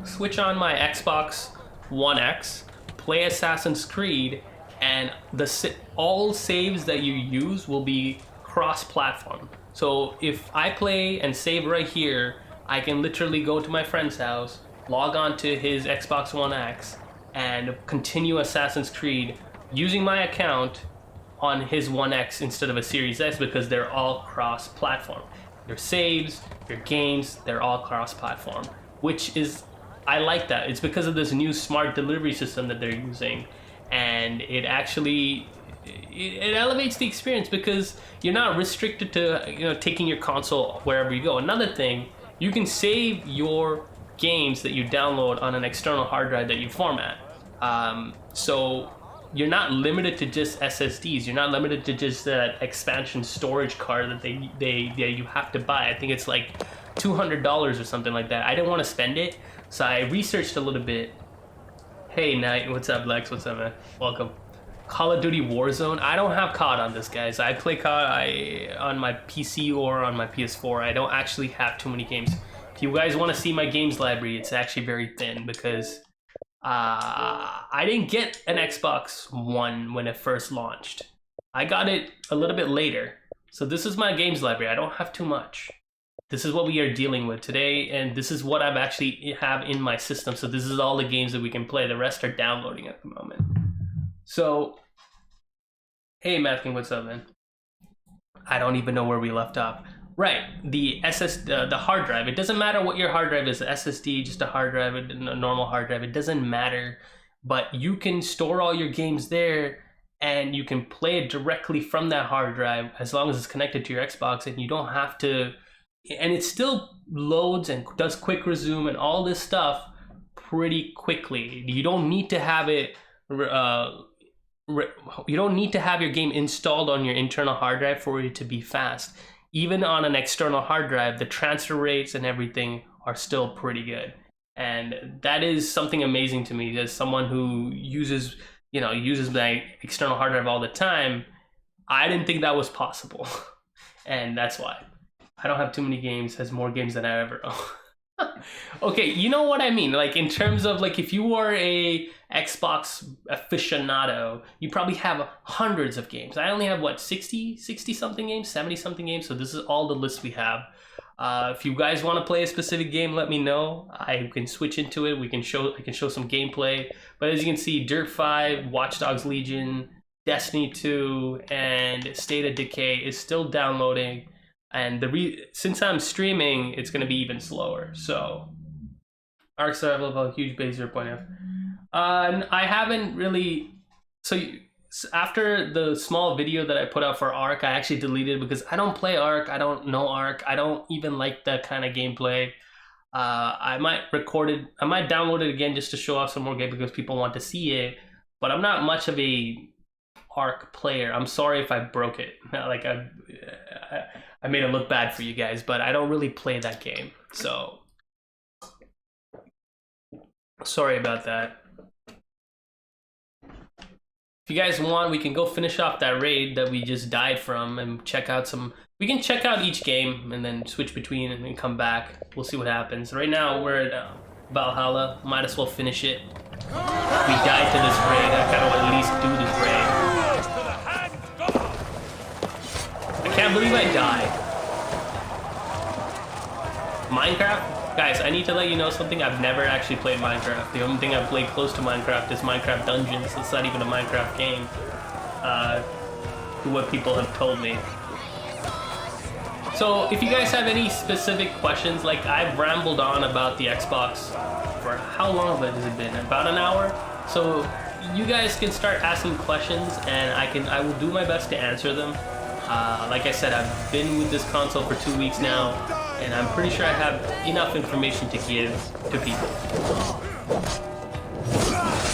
switch on my Xbox One X, play Assassin's Creed, and all saves that you use will be cross-platform. So if I play and save right here, I can literally go to my friend's house, log on to his Xbox One X, and continue Assassin's Creed using my account on his One X instead of a Series X, because they're all cross-platform. Your saves, your games, they're all cross-platform, which is, I like that. It's because of this new smart delivery system that they're using, and it actually it elevates the experience because you're not restricted to taking your console wherever you go. Another thing, you can save your games that you download on an external hard drive that you format. So you're not limited to just SSDs. You're not limited to just that expansion storage card that you have to buy. I think it's like $200 or something like that. I didn't want to spend it, so I researched a little bit. Hey Knight, what's up, Lex? What's up, man? Welcome. Call of Duty Warzone. I don't have COD on this, guys. I play COD on my PC or on my PS4. I don't actually have too many games. If you guys want to see my games library, it's actually very thin because I didn't get an Xbox One when it first launched. I got it a little bit later. So this is my games library. I don't have too much. This is what we are dealing with today, and this is what I've actually have in my system. So this is all the games that we can play. The rest are downloading at the moment. So, hey Matthew, what's up, man? I don't even know where we left off. Right, the hard drive. It doesn't matter what your hard drive is, SSD, just a hard drive, a normal hard drive. It doesn't matter, but you can store all your games there and you can play it directly from that hard drive as long as it's connected to your Xbox, and you don't have to, and it still loads and does quick resume and all this stuff pretty quickly. You don't need to have it you don't need to have your game installed on your internal hard drive for it to be fast. Even on an external hard drive, the transfer rates and everything are still pretty good. And that is something amazing to me as someone who uses my external hard drive all the time. I didn't think that was possible. And that's why I don't have too many games, has more games than I ever own. Okay, you know what I mean? Like in terms of like if you are a Xbox aficionado, you probably have hundreds of games. I only have what, 60 something games, 70 something games. So this is all the list we have. If you guys want to play a specific game, let me know. I can switch into it. I can show some gameplay. But as you can see, Dirt 5, Watch Dogs Legion, Destiny 2, and State of Decay is still downloading. And since I'm streaming, it's going to be even slower. So, Arc Survival of a huge base 0.f. I haven't really. After the small video that I put out for Arc, I actually deleted it because I don't play Arc. I don't know Arc. I don't even like that kind of gameplay. I might download it again just to show off some more gameplay because people want to see it. But I'm not much of a Arc player. I'm sorry if I broke it. Like I made it look bad for you guys, but I don't really play that game. So sorry about that. If you guys want, we can go finish off that raid that we just died from and check out we can check out each game and then switch between and then come back. We'll see what happens. Right now we're at Valhalla. Might as well finish it. We died to this raid. I kind of want to at least do this raid. I can't believe I died. Minecraft? Guys, I need to let you know something. I've never actually played Minecraft. The only thing I've played close to Minecraft is Minecraft Dungeons. It's not even a Minecraft game. What people have told me. So, if you guys have any specific questions, like I've rambled on about the Xbox for how long has it been? About an hour? So, you guys can start asking questions and I will do my best to answer them. Like I said, I've been with this console for 2 weeks now, and I'm pretty sure I have enough information to give to people.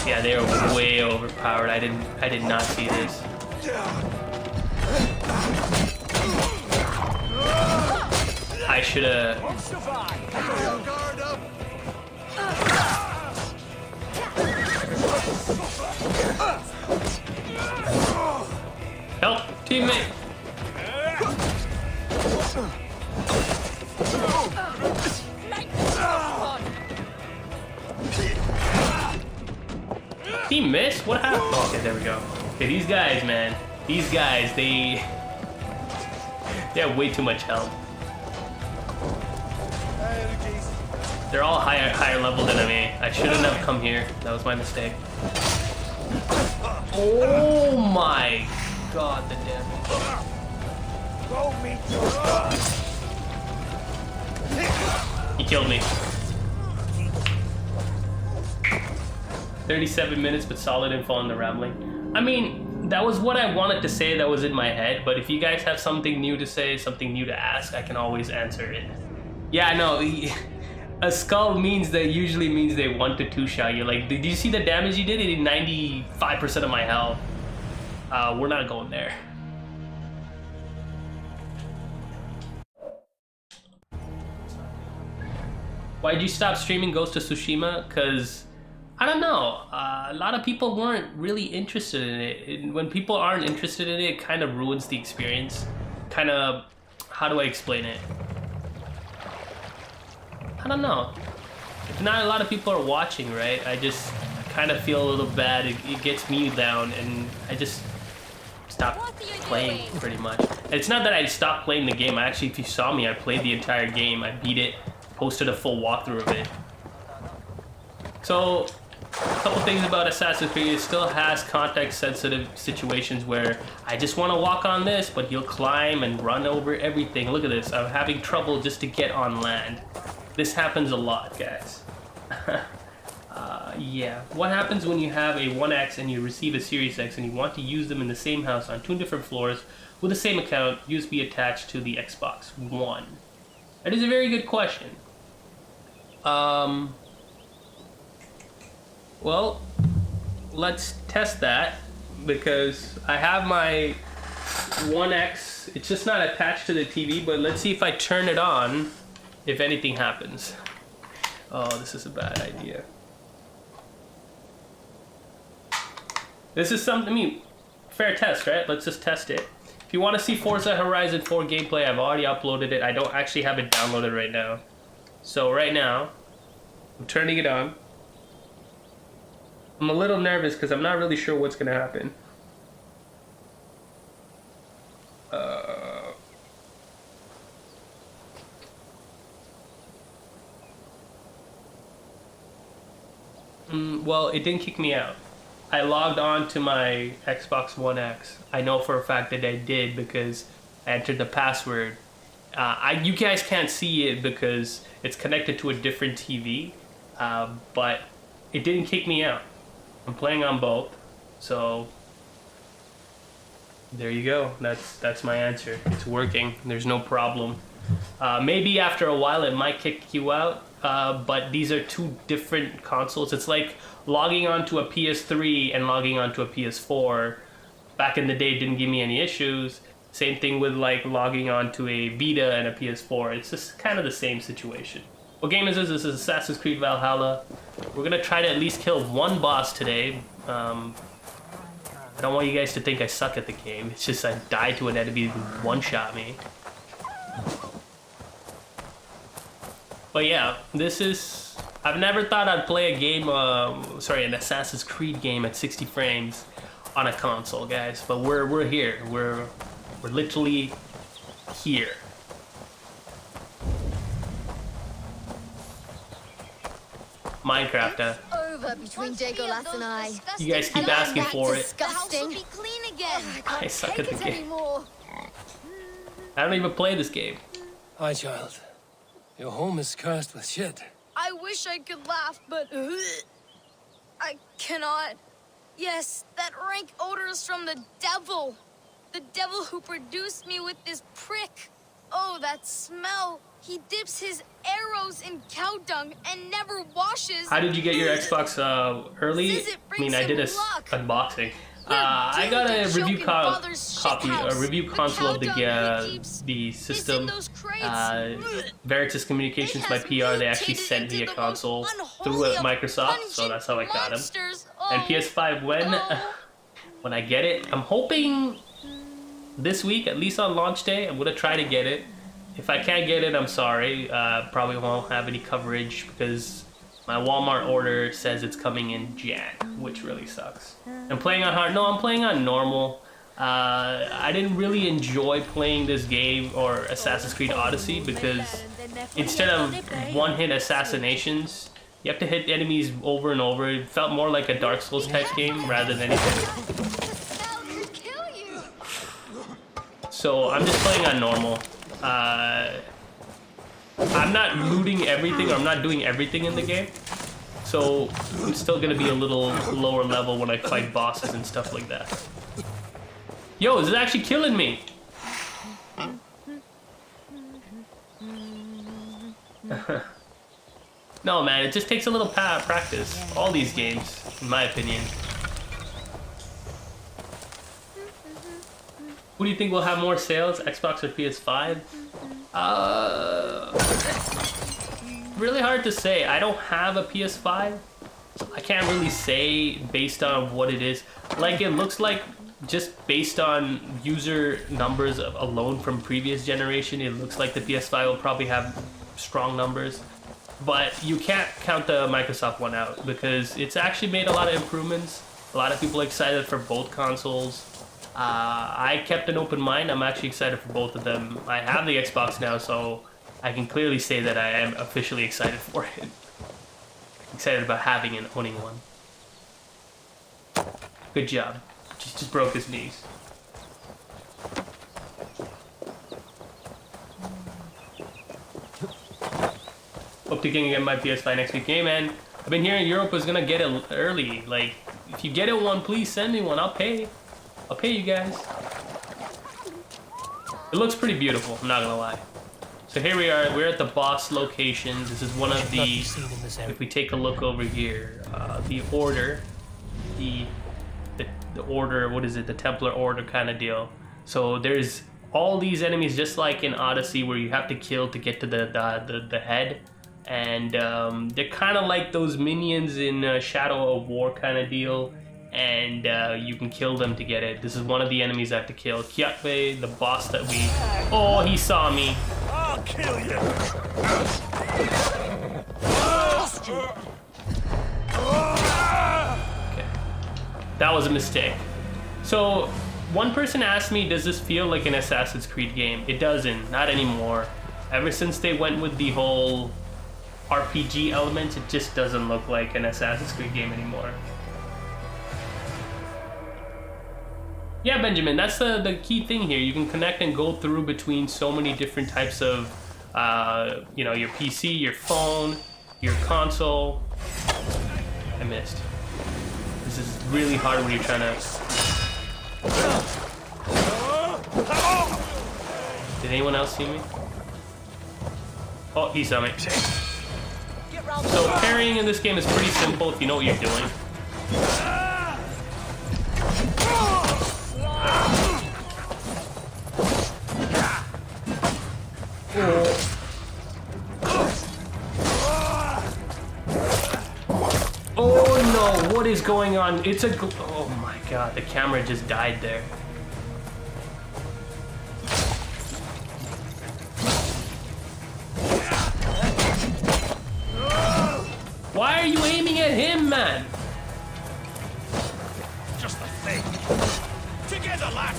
Yeah, they are way overpowered. I did not see this. I should have. Help, teammate. He missed? What happened? Oh, okay, there we go. Okay, these guys, man. These guys, they have way too much health. They're all higher level than me. I shouldn't have come here. That was my mistake. Oh my god, the damage. He killed me. 37 minutes, but solid info on the rambling. I mean, that was what I wanted to say that was in my head, but if you guys have something new to say, something new to ask, I can always answer it. Yeah, no, a skull usually means they 1 to 2 shot you. Like, did you see the damage he did? He did 95% of my health. We're not going there. Why'd you stop streaming Ghost of Tsushima? Because, I don't know, a lot of people weren't really interested in it. And when people aren't interested in it, it kind of ruins the experience. Kind of, how do I explain it? I don't know. If not a lot of people are watching, right? I just kind of feel a little bad. It gets me down, and I just stopped playing, pretty much. And it's not that I stopped playing the game. Actually, if you saw me, I played the entire game. I beat it, posted a full walkthrough of it. So, a couple things about Assassin's Creed. It still has context-sensitive situations where I just want to walk on this, but you'll climb and run over everything. Look at this. I'm having trouble just to get on land. This happens a lot, guys. Yeah. What happens when you have a 1X and you receive a Series X and you want to use them in the same house on 2 different floors with the same account, USB attached to the Xbox One? That is a very good question. Well, let's test that because I have my 1X. It's just not attached to the TV, but let's see if I turn it on, if anything happens. Oh, this is a bad idea. This is something, I mean, fair test, right? Let's just test it. If you want to see Forza Horizon 4 gameplay, I've already uploaded it. I don't actually have it downloaded right now. So right now, I'm turning it on. I'm a little nervous because I'm not really sure what's going to happen. Well, it didn't kick me out. I logged on to my Xbox One X. I know for a fact that I did because I entered the password. You guys can't see it because it's connected to a different TV, but it didn't kick me out. I'm playing on both, so there you go. That's my answer. It's working. There's no problem. Maybe after a while it might kick you out, but these are two different consoles. It's like logging onto a PS3 and logging onto a PS4. Back in the day, it didn't give me any issues. Same thing with like logging onto a Vita and a PS4. It's just kind of the same situation. What game is this? This is Assassin's Creed Valhalla. We're gonna try to at least kill one boss today. I don't want you guys to think I suck at the game. It's just I died to an enemy who one-shot me. But yeah, this is... I've never thought I'd play a game, an Assassin's Creed game at 60 frames on a console, guys. But we're here. We're literally here. Minecraft, Over between Dagolas and I. You guys keep asking for it. Disgusting. Be clean again. I suck at the game. Anymore. I don't even play this game. Hi, child. Your home is cursed with shit. I wish I could laugh, but I cannot. Yes, that rank odor is from the devil. The devil who produced me with this prick. Oh, that smell. He dips his arrows in cow dung and never washes. How did you get your Xbox early? Says it I mean, brings I did a him luck. unboxing. You're I got a doomed to review choke in father's copy, a shithouse. review The console of cow dung he keeps the is system. in those crates. Veritas Communications, It my has PR, they actually mutated sent me a into the console most through unholy of Microsoft, so that's how I got them. monsters. And Oh. PS5 when I get it, I'm hoping this week, at least on launch day, I'm gonna try to get it. If I can't get it, I'm sorry. Probably won't have any coverage because my Walmart order says it's coming in Jan, which really sucks. I'm playing on hard. No, I'm playing on normal. I didn't really enjoy playing this game or Assassin's Creed Odyssey because instead of one-hit assassinations, you have to hit enemies over and over. It felt more like a Dark Souls type game rather than anything. The smell could kill you. So I'm just playing on normal. I'm not looting everything, or I'm not doing everything in the game. So I'm still gonna be a little lower level when I fight bosses and stuff like that. Yo, this is actually killing me. No, man, it just takes a little practice. All these games, in my opinion. Who do you think will have more sales, Xbox or PS5? Really hard to say. I don't have a PS5, so I can't really say based on what it is. Like, it looks like just based on user numbers alone from previous generation, it looks like the PS5 will probably have strong numbers. But you can't count the Microsoft one out because it's actually made a lot of improvements. A lot of people are excited for both consoles. I kept an open mind. I'm actually excited for both of them. I have the Xbox now, so I can clearly say that I am officially excited for it. Excited about having and owning one. Good job. Just broke his knees. Hope to get my PS5 next week. Hey man, I've been hearing Europe is gonna get it early. Like, if you get it one, please send me one. I'll pay you guys. It looks pretty beautiful, I'm not gonna lie. So here we are, we're at the boss location. This is one of the, if we take a look over here, the order, the order, what is it, the Templar order kind of deal. So there's all these enemies just like in Odyssey where you have to kill to get to the head. And they're kind of like those minions in Shadow of War kind of deal. And you can kill them to get it. This is one of the enemies I have to kill. Kyakbe, the boss that we... Oh, he saw me. I'll kill you. Okay. That was a mistake. So, one person asked me, does this feel like an Assassin's Creed game? It doesn't, not anymore. Ever since they went with the whole RPG element, it just doesn't look like an Assassin's Creed game anymore. Yeah, Benjamin, that's the key thing here. You can connect and go through between so many different types of, you know, your PC, your phone, your console. I missed. This is really hard when you're trying to... Did anyone else see me? Oh, he saw me. So parrying in this game is pretty simple if you know what you're doing. Oh no, what is going on? It's a... Oh my god, the camera just died there. Why are you aiming at him, man? Just a thing. Together, lad.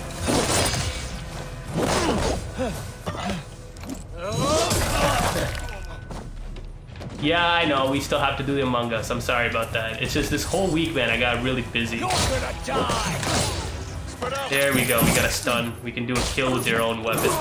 Yeah, I know, we still have to do the Among Us. I'm sorry about that. It's just this whole week, man, I got really busy. You're gonna die. There we go, we got a stun. We can do a kill with their own weapons.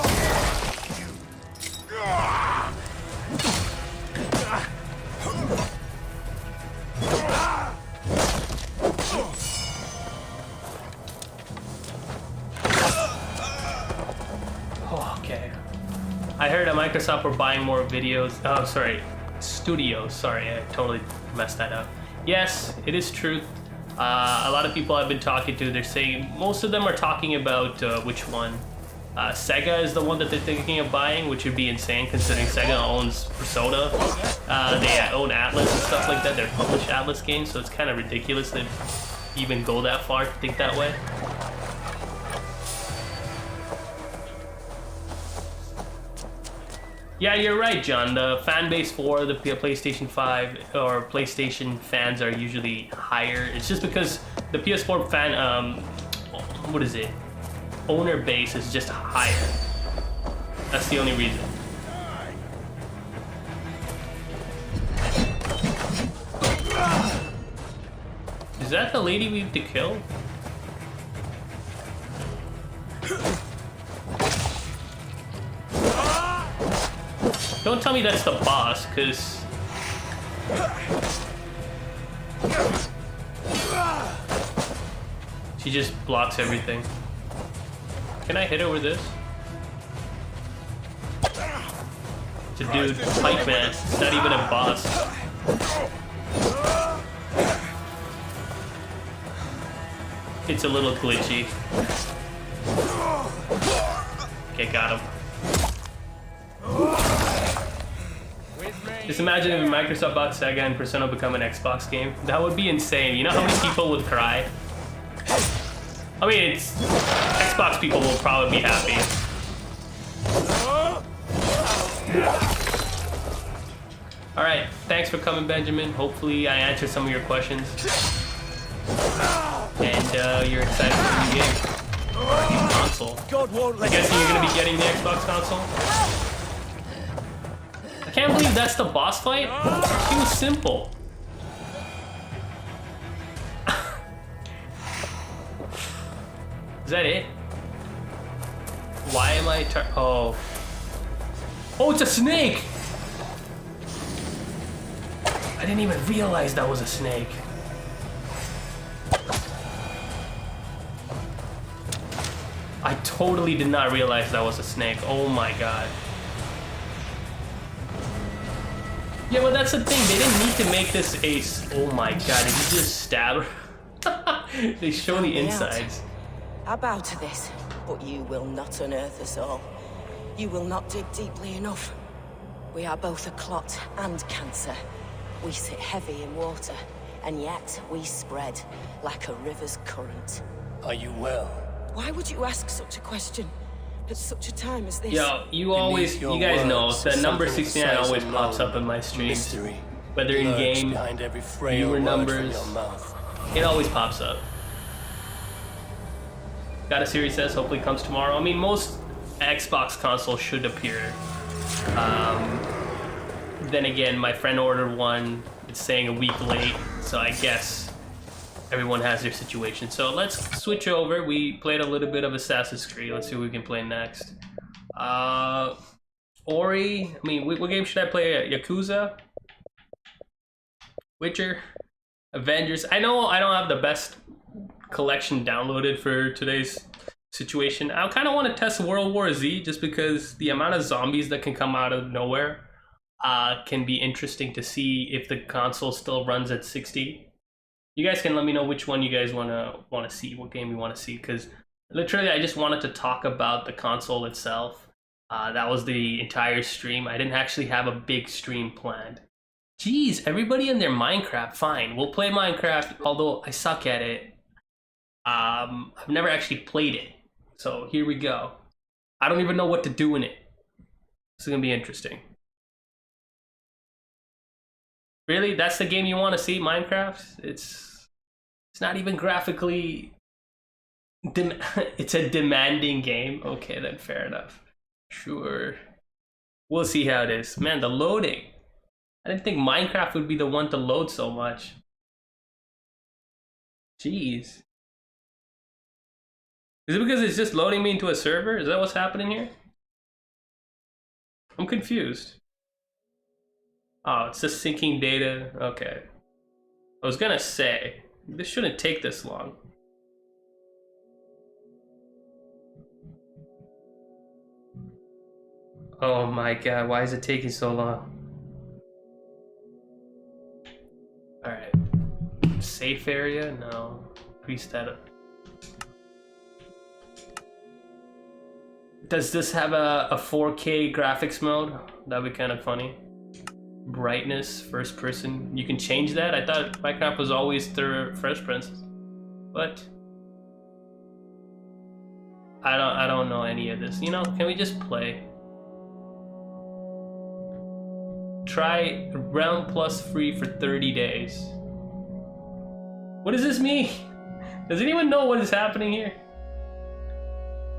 Okay. I heard at Microsoft were buying more videos. Oh, sorry. Studios. Sorry, I totally messed that up. Yes, it is true. A lot of people I've been talking to, they're saying, most of them are talking about which one. Sega is the one that they're thinking of buying, which would be insane considering Sega owns Persona. They own Atlas and stuff like that. They're published Atlas games, so it's kind of ridiculous to even go that far to think that way. Yeah, you're right, John. The fan base for the PlayStation 5 or PlayStation fans are usually higher. It's just because the PS4 fan, what is it? Owner base is just higher. That's the only reason. Is that the lady we have to kill? Don't tell me that's the boss, because... She just blocks everything. Can I hit her with this? It's a dude, Pike Man. It's not even a boss. It's a little glitchy. Okay, got him. Just imagine if Microsoft bought Sega and Persona become an Xbox game. That would be insane. You know how many people would cry? I mean, it's... Xbox people will probably be happy. Alright, thanks for coming, Benjamin. Hopefully I answered some of your questions. And you're excited for the new game. New console. I'm guessing you're gonna be getting the Xbox console? I can't believe that's the boss fight. It was simple. Is that it? Why am I Oh, it's a snake! I didn't even realize that was a snake. I totally did not realize that was a snake. Oh my god. Yeah, but that's the thing. They didn't need to make this ace. Oh my god, did he just stab her? They show the insides. I bow to this, but you will not unearth us all. You will not dig deeply enough. We are both a clot and cancer. We sit heavy in water, and yet we spread like a river's current. Are you well? Why would you ask such a question at such a time as this? Yo, you your guys know, words, the number something 69 precise always and pops known. up in my streams. Mystery. Whether in lurks game, behind every frail viewer word numbers. from your mouth. It always pops up. Got a Series S, hopefully comes tomorrow. I mean, most Xbox consoles should appear. Then again, my friend ordered one. It's saying a week late, so I guess everyone has their situation. So let's switch over. We played a little bit of Assassin's Creed. Let's see what we can play next. Ori. I mean, what game should I play? Yakuza? Witcher? Avengers? I know I don't have the best collection downloaded for today's situation. I kind of want to test World War Z just because the amount of zombies that can come out of nowhere can be interesting to see if the console still runs at 60. You guys can let me know which one you guys want to see, what game you want to see, because literally I just wanted to talk about the console itself. That was the entire stream. I didn't actually have a big stream planned. Jeez, everybody in their Minecraft, fine. We'll play Minecraft, although I suck at it. I've never actually played it. So here we go. I don't even know what to do in it. This is gonna be interesting. Really? That's the game you want to see, Minecraft? It's not even graphically... it's a demanding game? Okay, then fair enough. Sure. We'll see how it is. Man, the loading. I didn't think Minecraft would be the one to load so much. Jeez. Is it because it's just loading me into a server? Is that what's happening here? I'm confused. Oh, it's just syncing data. Okay. I was gonna say, this shouldn't take this long. Oh my god, why is it taking so long? Alright. Safe area? No. Increase that up. Does this have a 4K graphics mode? That'd be kind of funny. Brightness, first person. You can change that? I thought Minecraft was always third first person. But I don't know any of this. You know, can we just play? Try Realm Plus free for 30 days. What does this mean? Does anyone know what is happening here?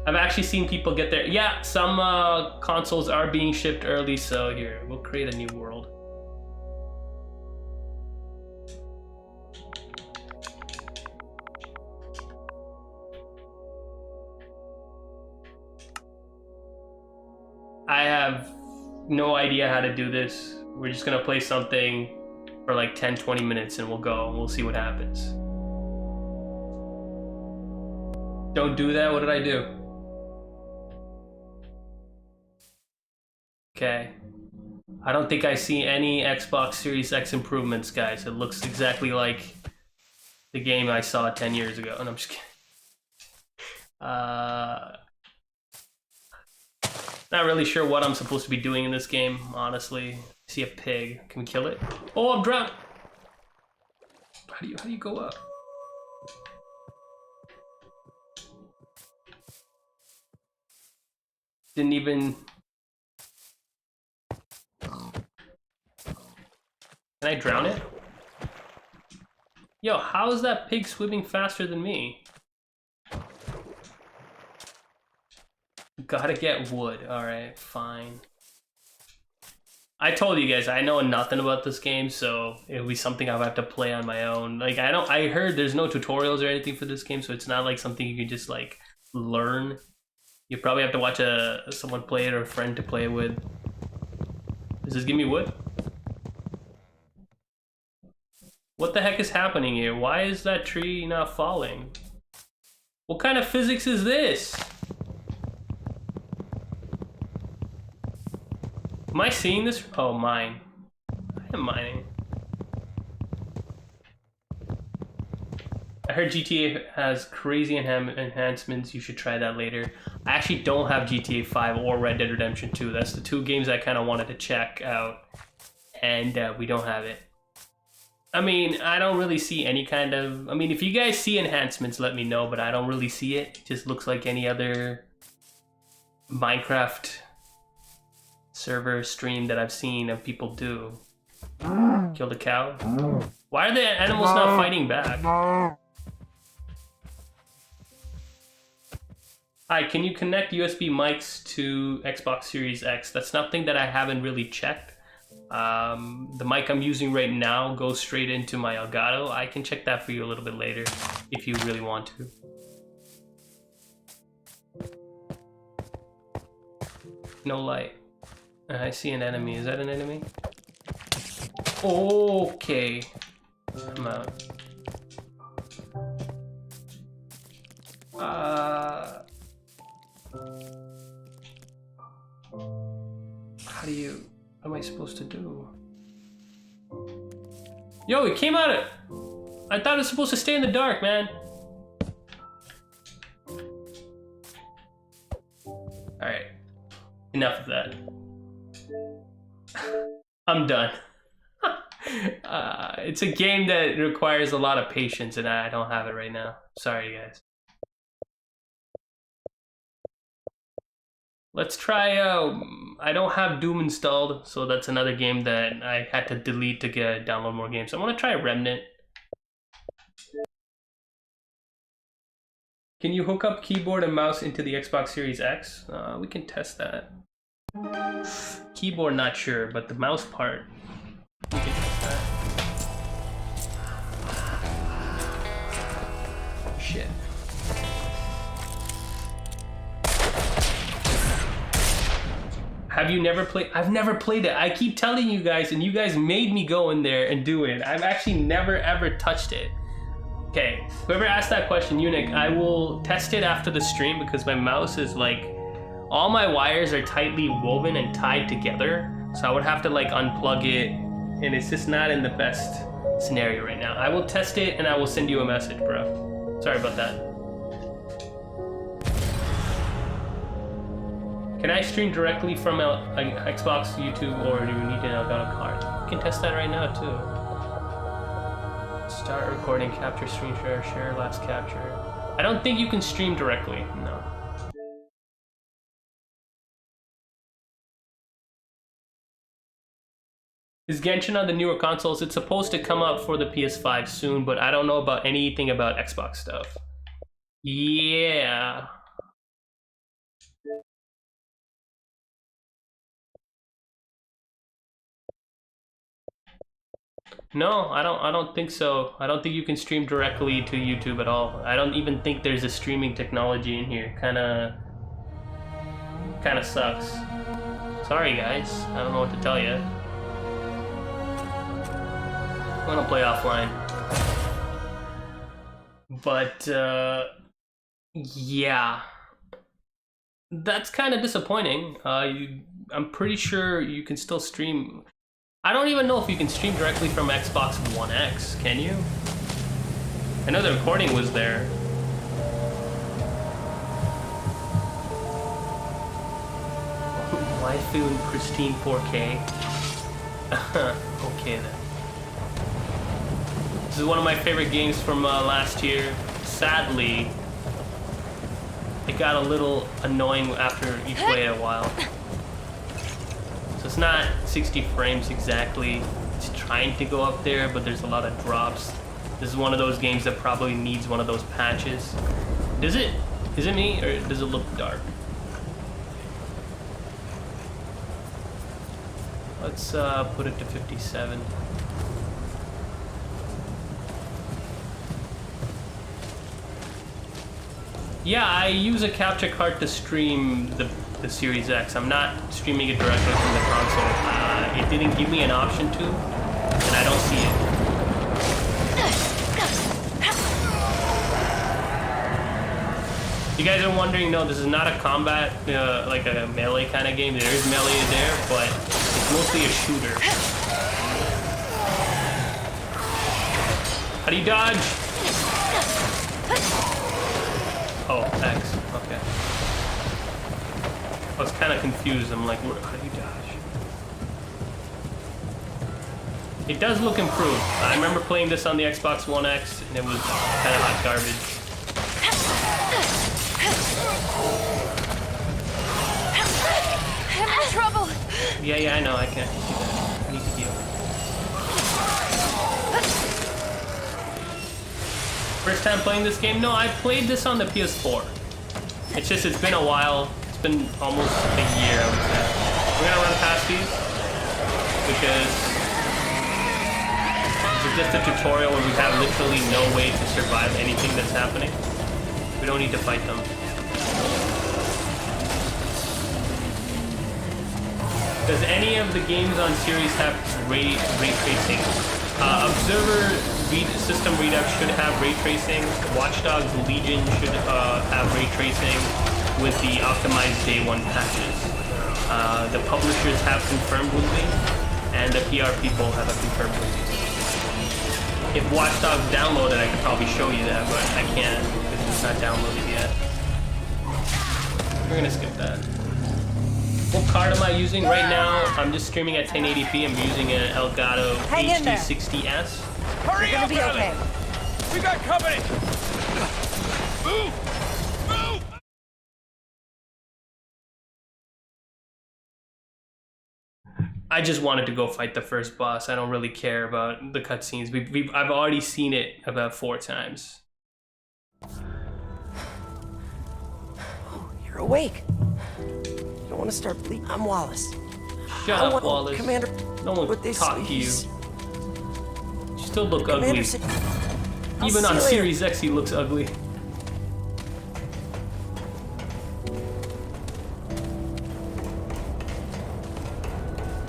I've actually seen people get there. Yeah, some consoles are being shipped early, so here, we'll create a new world. I have no idea how to do this. We're just gonna play something for like 10-20 minutes and we'll go and we'll see what happens. Don't do that, what did I do? Okay. I don't think I see any Xbox Series X improvements, guys. It looks exactly like the game I saw 10 years ago. And I'm just kidding. Not really sure what I'm supposed to be doing in this game, honestly. I see a pig. Can we kill it? Oh, I'm drowned! How do you go up? Didn't even... Can I drown it? Yo, how is that pig swimming faster than me? Gotta get wood. Alright, fine. I told you guys, I know nothing about this game, so it'll be something I'll have to play on my own. Like, I heard there's no tutorials or anything for this game, so it's not like something you can just, like, learn. You probably have to watch someone play it or a friend to play it with. Does this give me wood? What the heck is happening here? Why is that tree not falling? What kind of physics is this? Am I seeing this? Oh, mine. I am mining. I heard GTA has crazy enhancements. You should try that later. I actually don't have GTA 5 or Red Dead Redemption 2. That's the two games I kind of wanted to check out. And we don't have it. I mean, I don't really see any kind of... I mean, if you guys see enhancements, let me know. But I don't really see it. It just looks like any other Minecraft server stream that I've seen of people do. Kill the cow. Why are the animals not fighting back? Hi, can you connect USB mics to Xbox Series X? That's something that I haven't really checked. The mic I'm using right now goes straight into my Elgato. I can check that for you a little bit later if you really want to. No light. I see an enemy. Is that an enemy? Okay. I'm out. What am I supposed to do? Yo, it came out of... I thought it was supposed to stay in the dark, man. Alright. Enough of that. I'm done. It's a game that requires a lot of patience, and I don't have it right now. Sorry, guys. Let's try, I don't have Doom installed, so that's another game that I had to delete to download more games. I want to try Remnant. Can you hook up keyboard and mouse into the Xbox Series X? We can test that. Keyboard, not sure, but the mouse part, we can test that. Shit. Have you never played? I've never played it. I keep telling you guys, and you guys made me go in there and do it. I've actually never ever touched it. Okay, whoever asked that question, Eunuch, I will test it after the stream because my mouse is like, all my wires are tightly woven and tied together. So I would have to like unplug it, and it's just not in the best scenario right now. I will test it and I will send you a message, bro. Sorry about that. Can I stream directly from an Xbox, YouTube, or do you need an Elgato card? You can test that right now too. Start recording, capture, screen share, share, last capture. I don't think you can stream directly, no. Is Genshin on the newer consoles? It's supposed to come out for the PS5 soon, but I don't know about anything about Xbox stuff. Yeah. No, I don't think so. I don't think you can stream directly to YouTube at all. I don't even think there's a streaming technology in here. Kinda sucks. Sorry guys, I don't know what to tell you. I'm gonna play offline. But yeah. That's kind of disappointing. I'm pretty sure you can still stream. I don't even know if you can stream directly from Xbox One X, can you? I know the recording was there. Waifu in pristine 4K. Okay then. This is one of my favorite games from last year. Sadly, it got a little annoying after you play it a while. So it's not 60 frames exactly. It's trying to go up there, but there's a lot of drops. This is one of those games that probably needs one of those patches. Does it? Is it me, or does it look dark? Let's put it to 57. Yeah, I use a capture card to stream the Series X. I'm not streaming it directly from the console. It didn't give me an option to, and I don't see it. You guys are wondering, no, this is not a combat, like a melee kind of game. There is melee there, but it's mostly a shooter. How do you dodge? Oh, X. Okay. I was kind of confused. I'm like, how do you dodge? It does look improved. I remember playing this on the Xbox One X, and it was kind of hot garbage. I'm in trouble. Yeah, I know. I can't do that. I need to heal. First time playing this game? No, I played this on the PS4. It's just, it's been a while. It's been almost a year, I would say. We're gonna run past these because this is just a tutorial where we have literally no way to survive anything that's happening. We don't need to fight them. Does any of the games on series have ray tracing? Observer System Redux should have ray tracing. Watch Dogs Legion should have ray tracing with the optimized day one patches. The publishers have confirmed with me, and the PR people have confirmed with me. If Watch Dogs downloaded, I could probably show you that, but I can't because it's not downloaded yet. We're gonna skip that. What card am I using right now? I'm just streaming at 1080p. I'm using an Elgato HD60S. Hurry up, be okay. We got company! Move! Move! I just wanted to go fight the first boss. I don't really care about the cutscenes. I've already seen it about 4 times. You're awake. You don't want to start bleeding. I'm Wallace. Shut up, Wallace. Commander. No one What will they talk to you. say- You still look Commander ugly. said- Even I'll on see you later. Series X, he looks ugly.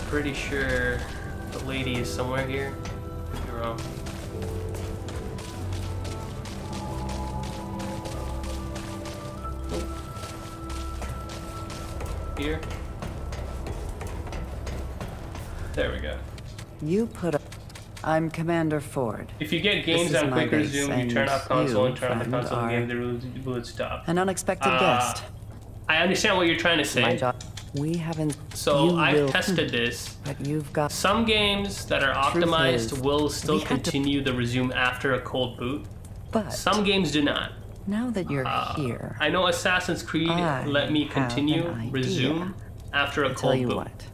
Pretty sure the lady is somewhere here. Could be wrong. Here. There we go. You put up. I'm Commander Ford. If you get games This is on my quick base, resume, you and turn off console you, and turn on the friend, console are game, the rules would stop. An unexpected guest. I understand what you're trying to My say. job. We haven't. So you I've will- tested this. But you've got. Some games that are Truth optimized is, will still we had to- continue the resume after a cold boot. But Some games do not. now that you're here, I know Assassin's Creed I let me have continue an idea. resume after a I'll cold tell you boot. what.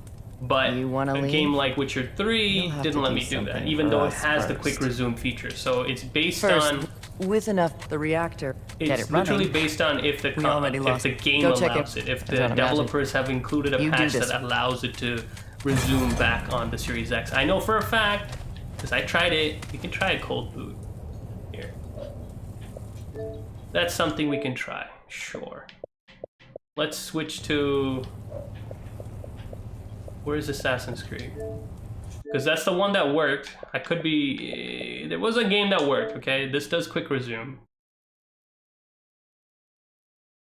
But You wanna a leave? game like Witcher 3 You'll have didn't to let do me do that, something even for though it us has the quick first. resume feature. So it's based First, on with enough the reactor, get it's it running. literally based on if the We already lost if the it. game Go check allows it. it. If I the don't imagine. developers have included a You do patch this. that allows it to resume back on the Series X. I know for a fact because I tried it. You can try a cold boot here. That's something we can try. Sure. Let's switch to. Where's Assassin's Creed? Because that's the one that worked. I could be. There was a game that worked, okay? This does quick resume.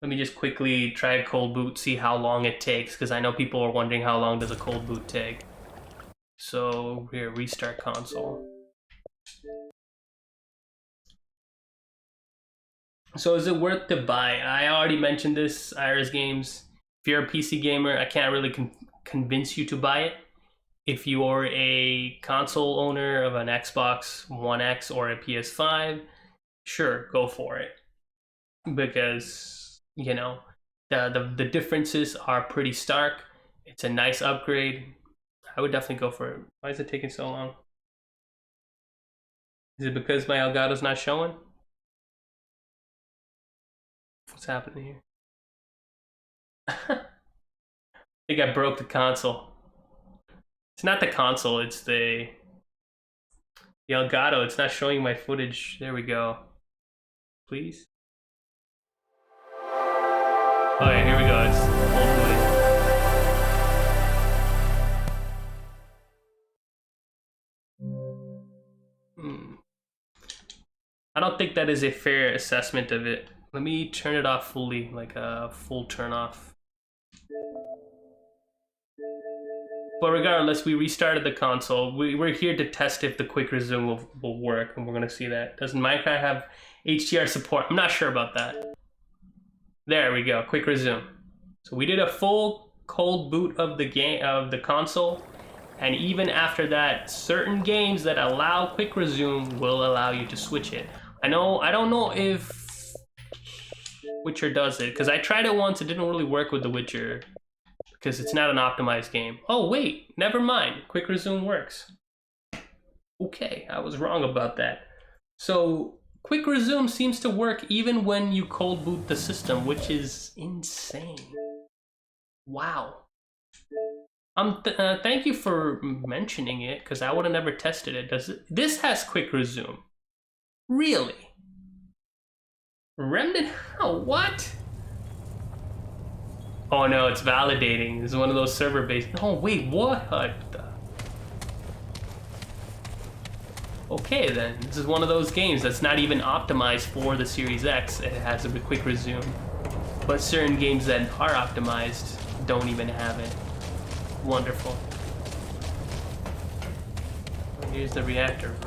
Let me just quickly try a cold boot, see how long it takes, because I know people are wondering how long does a cold boot take. So, here, restart console. So is it worth to buy? I already mentioned this, Iris Games. If you're a PC gamer, I can't really convince you to buy it. If you're a console owner of an Xbox One X or a PS5, sure, go for it. Because, you know, the differences are pretty stark. It's a nice upgrade. I would definitely go for it. Why is it taking so long? Is it because my Elgato's not showing? What's happening here? I think I broke the console. It's not the console, it's the Elgato. It's not showing my footage. There we go. Please. Oh yeah, here we go. It's full footage. I don't think that is a fair assessment of it, Let me turn it off fully, like a full turn off. But regardless, we restarted the console. We're here to test if the quick resume will work, and we're gonna see that. Does Minecraft have HDR support? I'm not sure about that. There we go, quick resume. So we did a full cold boot of the game, of the console, and even after that, certain games that allow quick resume will allow you to switch it. I don't know if Witcher does it, because I tried it once, it didn't really work with The Witcher, because it's not an optimized game. Oh wait, never mind, quick resume works. Okay, I was wrong about that. So, quick resume seems to work even when you cold boot the system, which is insane. Wow. Thank you for mentioning it, because I would have never tested it. This has quick resume. Really? Remnant? Oh, what? Oh no, it's validating. This is one of those server-based. Oh wait, what the? Okay then, this is one of those games that's not even optimized for the Series X. It has a quick resume. But certain games that are optimized don't even have it. Wonderful. Here's the reactor room.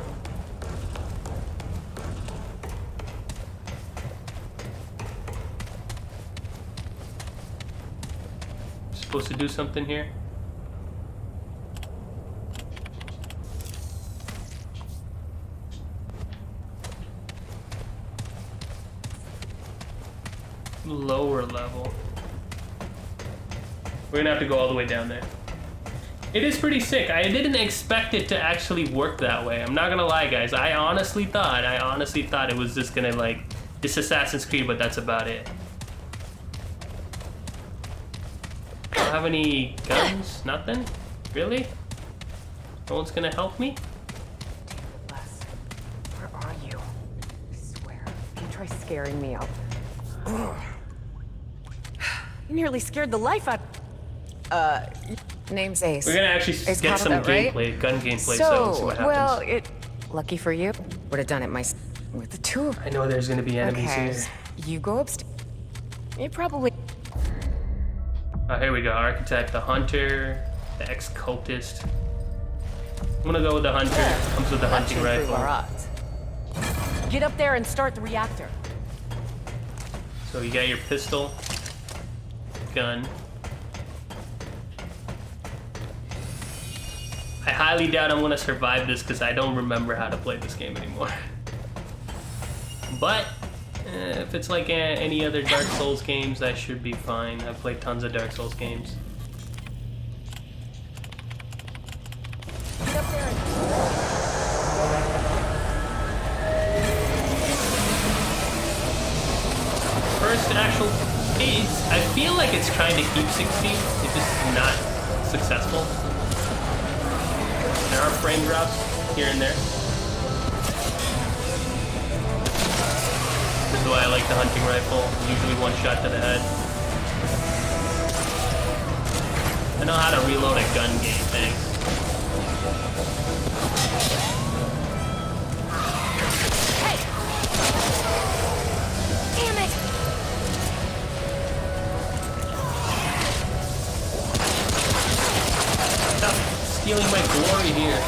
Supposed to do something here? Lower level. We're gonna have to go all the way down there. It is pretty sick. I didn't expect it to actually work that way. I'm not gonna lie, guys. I honestly thought it was just gonna like this Assassin's Creed, but that's about it. I don't have any guns, nothing? Really? No one's gonna help me? Les, where are you? I swear, if you try scaring me up. You nearly scared the life out. Name's Ace. We're gonna actually Ace get some Cottle, right? gameplay, gun gameplay, So, see what happens. well, lucky for you, would have done it myself with the two of I know there's gonna be enemies here. You go upstairs. You probably. Oh, here we go. Architect, the hunter, the ex-cultist. I'm gonna go with the hunter. Comes with the hunting rifle. Get up there and start the reactor. So you got your pistol, gun. I highly doubt I'm gonna survive this because I don't remember how to play this game anymore. But if it's like any other Dark Souls games, I should be fine. I've played tons of Dark Souls games. Get up there and... First actual piece, I feel like it's trying to keep 60. It's just not successful. There are frame drops here and there. This is why I like the hunting rifle. Usually one shot to the head. I know how to reload a gun game, thanks. Hey! Damn it! Stop stealing my glory here.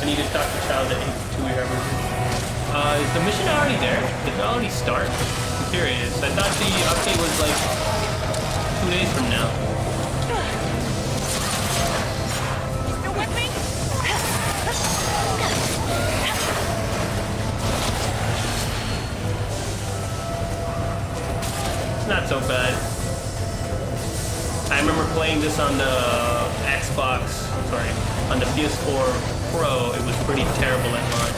I need to talk to Child at 82 whoever. Is the mission already there? Did it already start? I'm curious. I thought the update was like 2 days from now. Still with me? It's not so bad. I remember playing this on the Xbox, sorry, on the PS4 Pro. It was pretty terrible at launch.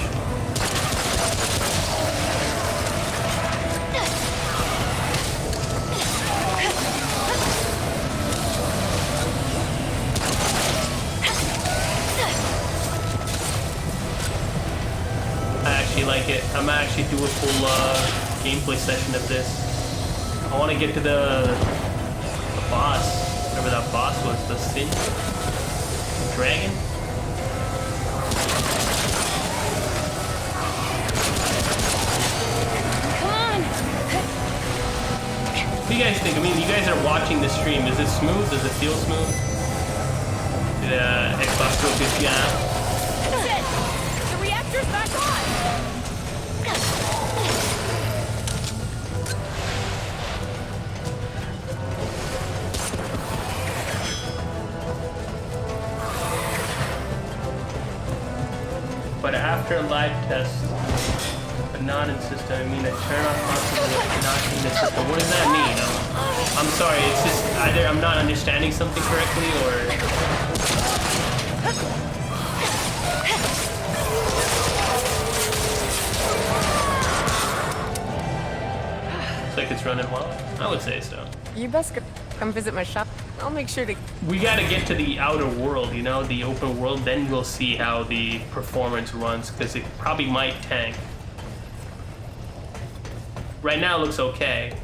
I actually like it. I'm gonna actually do a full gameplay session of this. I want to get to the boss, whatever that boss was, the Sin? The dragon? you guys think? I mean, you guys are watching the stream. Is it smooth? Does it feel smooth? The Xbox Focus, yeah. That's it! The reactor's back on! But after a live test, but not in system, I mean, I turn on constantly, but not in the system. What does that mean? I'm sorry, it's just either I'm not understanding something correctly or... It's like it's running well. I would say so. You best come visit my shop. I'll make sure to... We gotta get to the outer world, you know, the open world, then we'll see how the performance runs, because it probably might tank. Right now it looks okay.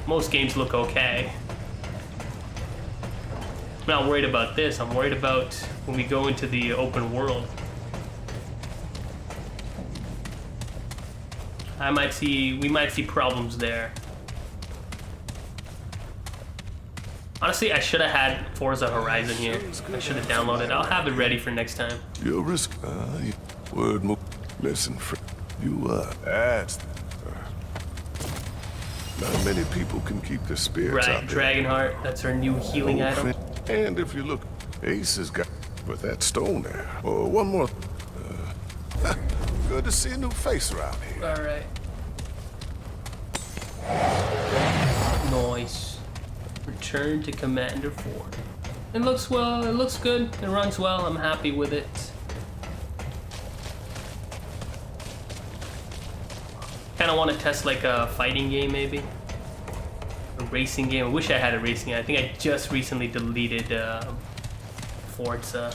Most games look okay. I'm not worried about this, I'm worried about when we go into the open world. We might see problems there. Honestly, I should have had Forza Horizon here. I should have downloaded it. I'll have it ready for next time. You're risk. Word. Listen, that's. Not many people can keep the spirits Right, out there. Dragonheart. That's our new healing item. And if you look, Ace has got with that stone there. Oh, one more. Good to see a new face around here. All right. Nice. Return to Commander 4. It looks well. It looks good. It runs well. I'm happy with it. Kind of want to test like a fighting game, maybe a racing game. I wish I had a racing game. I think I just recently deleted Forza.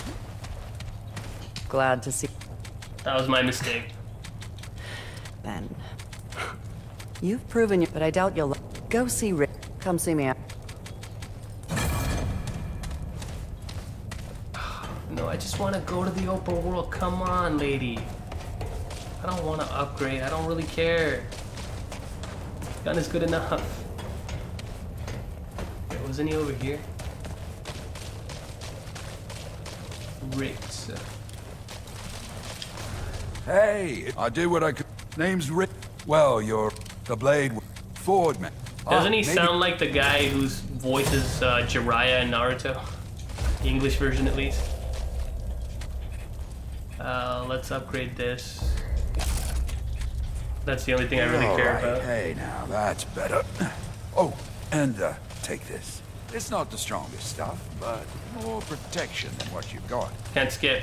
Glad to see. That was my mistake. Ben. You've proven you, but I doubt you'll go see Rick. Come see me. No, I just want to go to the open world. Come on, lady. I don't want to upgrade. I don't really care. Gun is good enough. Wait, wasn't he over here? Ritz. Hey, I did what I could. Name's Rick. Well, you're the Blade Ford man. Doesn't he Maybe- sound like the guy whose voice is Jiraiya in Naruto? The English version, at least. Let's upgrade this. That's the only thing I really All care right. about. Hey, now that's better. Oh, and take this. It's not the strongest stuff, but more protection than what you've got. Can't skip.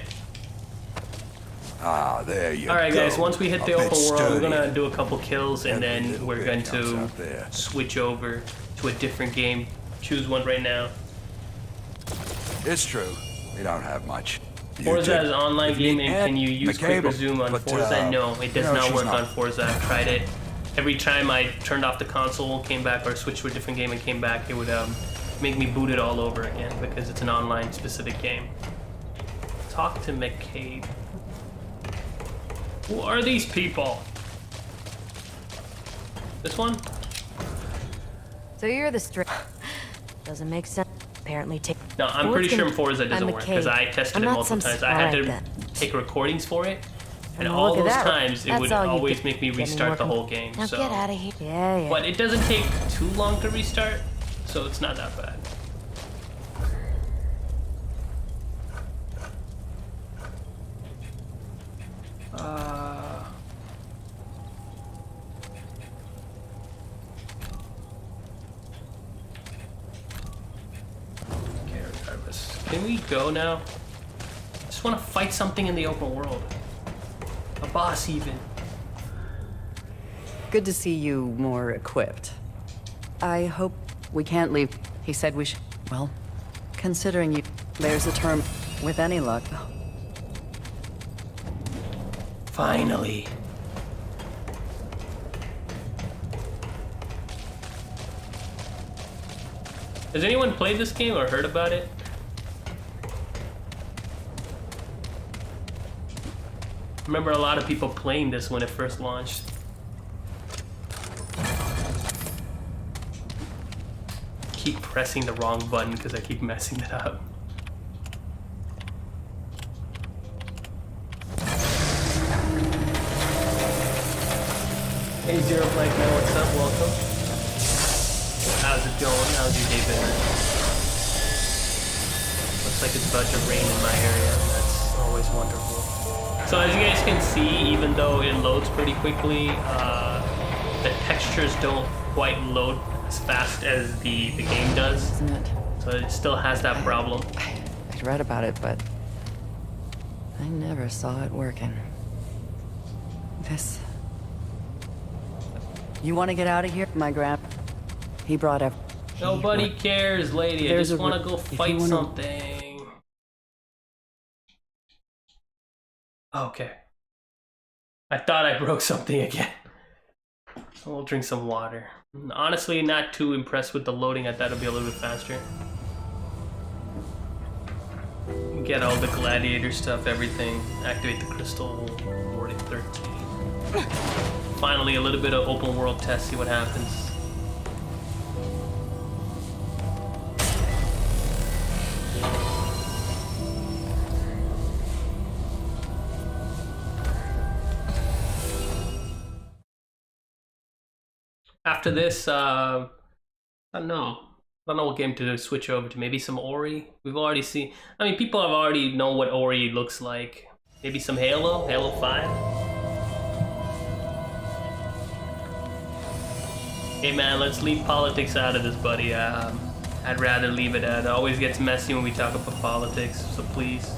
Ah, there you go. Alright guys, once we hit the A bit open world, we're sturdy. gonna do a couple kills and Every then little we're bit going counts to out there. switch over to a different game. Choose one right now. It's true. We don't have much. You Forza take- is an online if game, you and add can you the use quick cable, resume on but, Forza? No, it does you know, not she's work not- on Forza. I've tried it. Every time I turned off the console, came back, or switched to a different game and came back, it would make me boot it all over again because it's an online specific game. Talk to McCabe. Who are these people? This one? So you're the straight. Doesn't make sense. Apparently, take. No, I'm pretty sure in Forza it doesn't I'm work because McCabe. I tested I'm it not multiple some times. I had spy to then. take recordings for it, and Well, all look at those that. times it That's would all you always get. make me Get me restart the more whole game. Now So, get out of here. Yeah, yeah. but it doesn't take too long to restart, so it's not that bad. Okay, regardless. Can we go now? I just want to fight something in the open world. A boss, even. Good to see you more equipped. I hope we can't leave. He said we should. Well, considering you. There's a term with any luck. Finally. Has anyone played this game or heard about it? I remember a lot of people playing this when it first launched. keep pressing the wrong button because I keep messing it up. Hey Zero Blank Man, what's up? Welcome. How's it going? How's your day been? Looks like it's about to rain in my area. That's always wonderful. So as you guys can see, even though it loads pretty quickly, the textures don't quite load as fast as the game does. Isn't it? So it still has that problem. I'd read about it, but I never saw it working. This... You want to get out of here? My grand... He brought up... Nobody cares, lady. I There's just a want to go if you fight wanna- something. Okay. I thought I broke something again. I'll drink some water. Honestly, not too impressed with the loading. I thought it'd be a little bit faster. Get all the gladiator stuff, everything. Activate the crystal. Warding 13. Finally, a little bit of open world test. See what happens. After this, I don't know. I don't know what game to switch over to. Maybe some Ori. We've already seen. I mean, people have already know what Ori looks like. Maybe some Halo, Halo 5. Hey man, let's leave politics out of this, buddy. I'd rather leave it at. It always gets messy when we talk about politics. So please.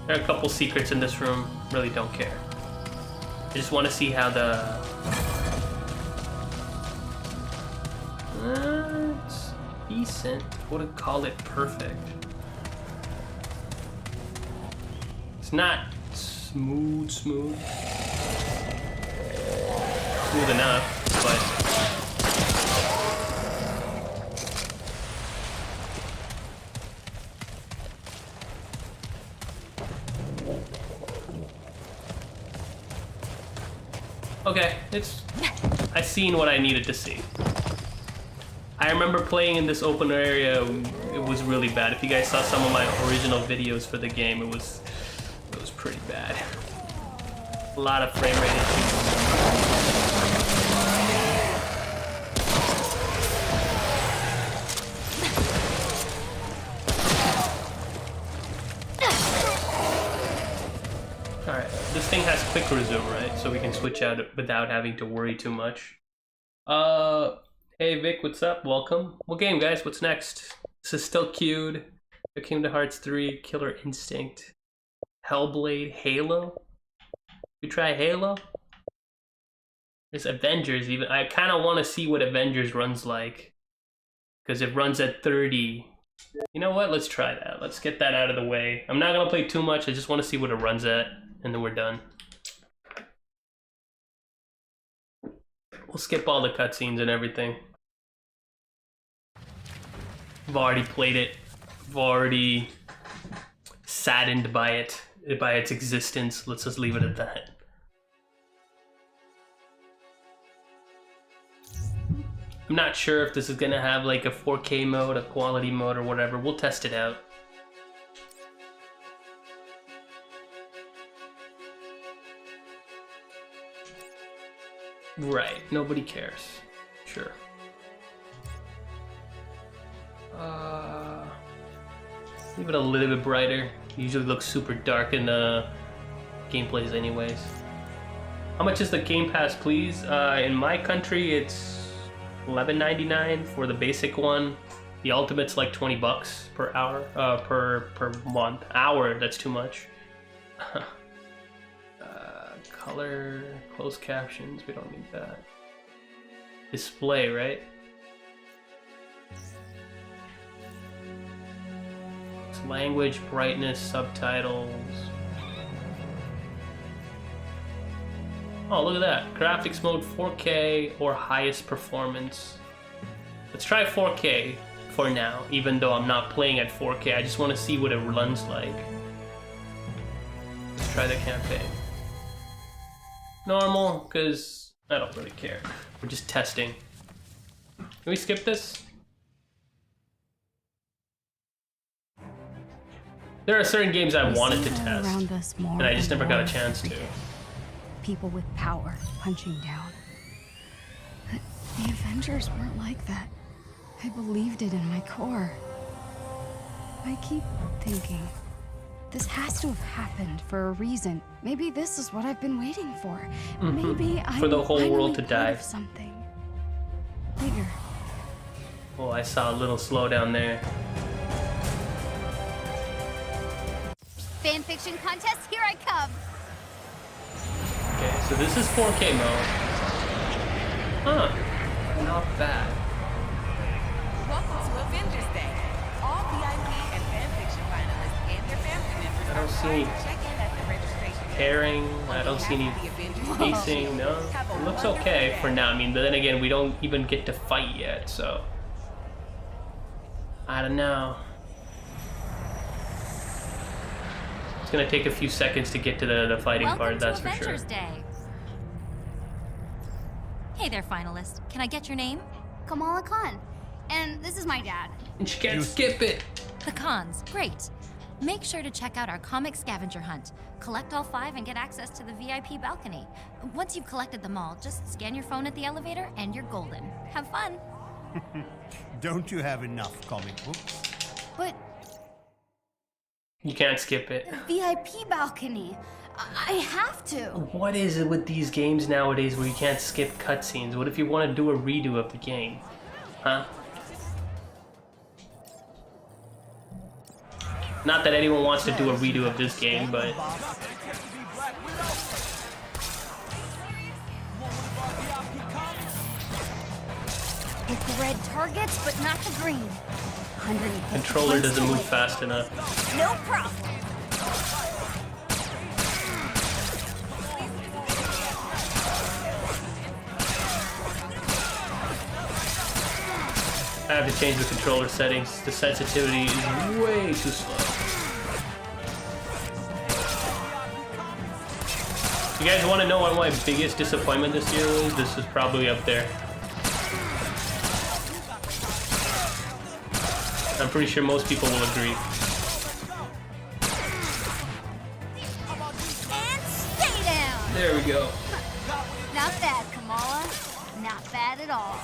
There are a couple secrets in this room. Really don't care. I just want to see how the... it's decent. Wouldn't call it perfect. It's not smooth. Smooth enough, but... Okay, I seen what I needed to see. I remember playing in this open area, it was really bad. If you guys saw some of my original videos for the game, it was pretty bad. A lot of frame rate issues. Alright, this thing has quick resume, right? So we can switch out without having to worry too much. Hey Vic, what's up? Welcome. What game, guys? What's next? This is still queued. Kingdom Hearts 3, Killer Instinct, Hellblade, Halo. We try Halo? There's Avengers even. I kind of want to see what Avengers runs like. Because it runs at 30. You know what? Let's try that. Let's get that out of the way. I'm not going to play too much. I just want to see what it runs at. And then we're done. We'll skip all the cutscenes and everything. I've already played it. I've already saddened by it, by its existence. Let's just leave it at that. I'm not sure if this is gonna have like a 4K mode, a quality mode, or whatever. We'll test it out. Right, nobody cares. Sure. Leave it a little bit brighter. Usually looks super dark in the gameplays anyways. How much is the Game Pass, please? In my country, it's $11.99 for the basic one. The Ultimate's like $20 per hour, per month. Hour, that's too much. Color, closed captions, we don't need that. Display, right? It's language, brightness, subtitles. Oh, look at that. Graphics mode 4K or highest performance. Let's try 4K. for now, even though I'm not playing at 4K. I just want to see what it runs like. Let's try the campaign. Normal, because I don't really care. We're just testing. Can we skip this? There are certain games I wanted to test, around us more and I just never got a and chance to. People with power punching down. But the Avengers weren't like that. I believed it in my core. I keep thinking, this has to have happened for a reason. Maybe this is what I've been waiting for. Maybe I'm For the whole world to finally part die. of something bigger. Oh, I saw a little slowdown there. Fanfiction contest, here I come. Okay, so this is 4K mode. Huh. Not bad. Welcome to Avengers Day. All VIP and fanfiction finalists and their family members I don't see any check in at the registration. pairing. I don't see any pacing. No, it looks okay for now. I mean, but then again, we don't even get to fight yet, so I don't know. It's gonna take a few seconds to get to the fighting part. That's for sure. Avengers Day. Hey there, finalist. Can I get your name? Kamala Khan. And this is my dad. And she can't skip it. The Khans. Great. Make sure to check out our comic scavenger hunt. Collect all 5 and get access to the VIP balcony. Once you've collected them all, just scan your phone at the elevator and you're golden. Have fun. Don't you have enough comic books? But You can't skip it. VIP balcony. I have to. What is it with these games nowadays where you can't skip cutscenes? What if you want to do a redo of the game? Huh? Not that anyone wants to do a redo of this game, but Hit the red targets, but not the green. controller doesn't move fast enough. No problem. I have to change the controller settings. The sensitivity is way too slow. You guys want to know what my biggest disappointment this year was? This is probably up there. I'm pretty sure most people will agree. And stay down. There we go. Not bad, Kamala. Not bad at all.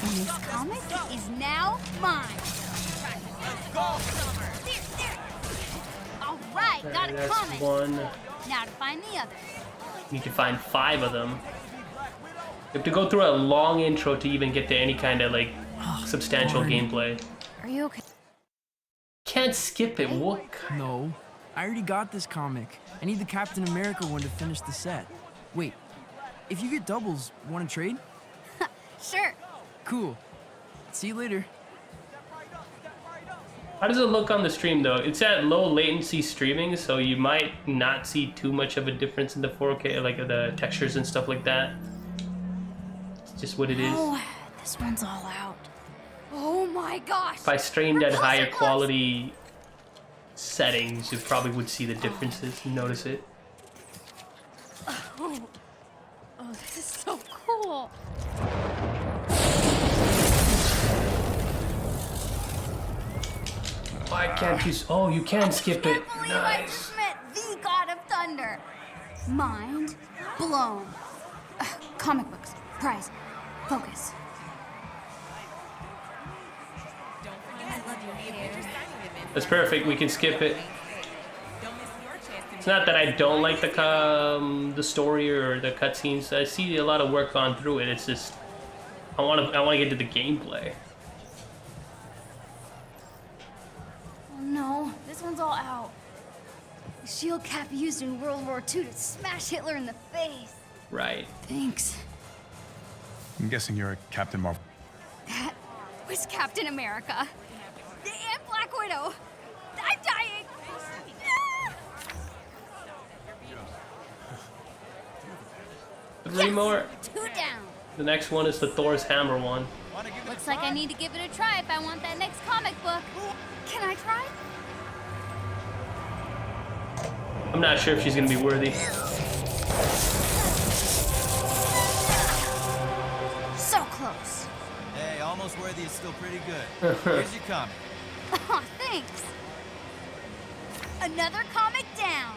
And this comic is now mine. All right, got a That's comic. one. Now to find the others. Need to find 5 of them. You have to go through a long intro to even get to any kind of like substantial gameplay. Are you okay? Can't skip it. What? No, I already got this comic. I need the Captain America one to finish the set. Wait, if you get doubles, want to trade? Sure. Cool. See you later. How does it look on the stream though? It's at low latency streaming, so you might not see too much of a difference in the 4K, like the textures and stuff like that. It's just what it is. Oh, this one's all out. Oh my gosh. If I streamed at higher quality settings, you probably would see the differences and notice it. Oh, this is so cool. Why can't you? Oh, you can skip it. Nice. Met the God of Thunder. Mind blown. Comic books. Prize. Focus. That's perfect. We can skip it. It's not that I don't like the story or the cutscenes. I see a lot of work gone through it. It's just I want to get to the gameplay. Oh no, this one's all out. The shield cap used in World War II to smash Hitler in the face. Right. Thanks. I'm guessing you're a Captain Marvel. That was Captain America. And Black Widow. I'm dying. Three more. 2 down. The next one is the Thor's Hammer one. Looks like I need to give it a try if I want that next comic book. Can I try? I'm not sure if she's gonna be worthy. So close. Hey, almost worthy is still pretty good. Here's your comic. Aw, thanks. Another comic down.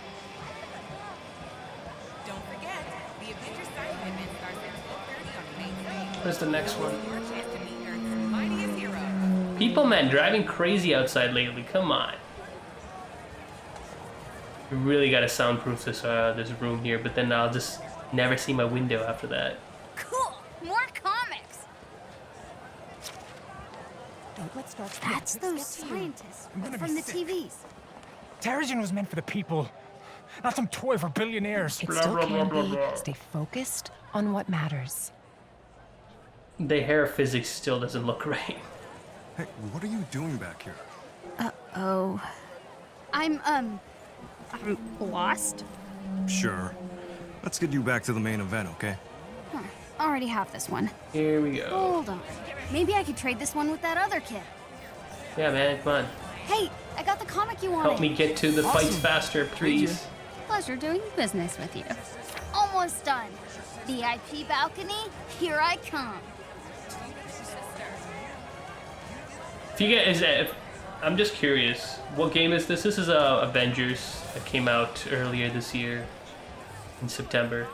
Don't forget, the Avengers signing event starts at 12:30 on May 3rd. Where's the next one? Your chance to meet Earth's mightiest hero. People, man, driving crazy outside lately. Come on. We really gotta soundproof this room here, but then I'll just never see my window after that. Cool. More comics. That's those scientists from the TVs. Terrigen was meant for the people, not some toy for billionaires. It still can be. Stay focused on what matters. The hair physics still doesn't look right. Hey, what are you doing back here? Uh-oh. I'm lost. Sure. Let's get you back to the main event, okay? Huh. Already have this one. Here we go. Hold on. Maybe I could trade this one with that other kid. Yeah, man, come on. Hey, I got the comic you wanted. Help me get to the fights faster, please. Pleasure doing business with you. Almost done. VIP balcony, here I come. If you get, I'm just curious, what game is this? This is Avengers that came out earlier this year in September.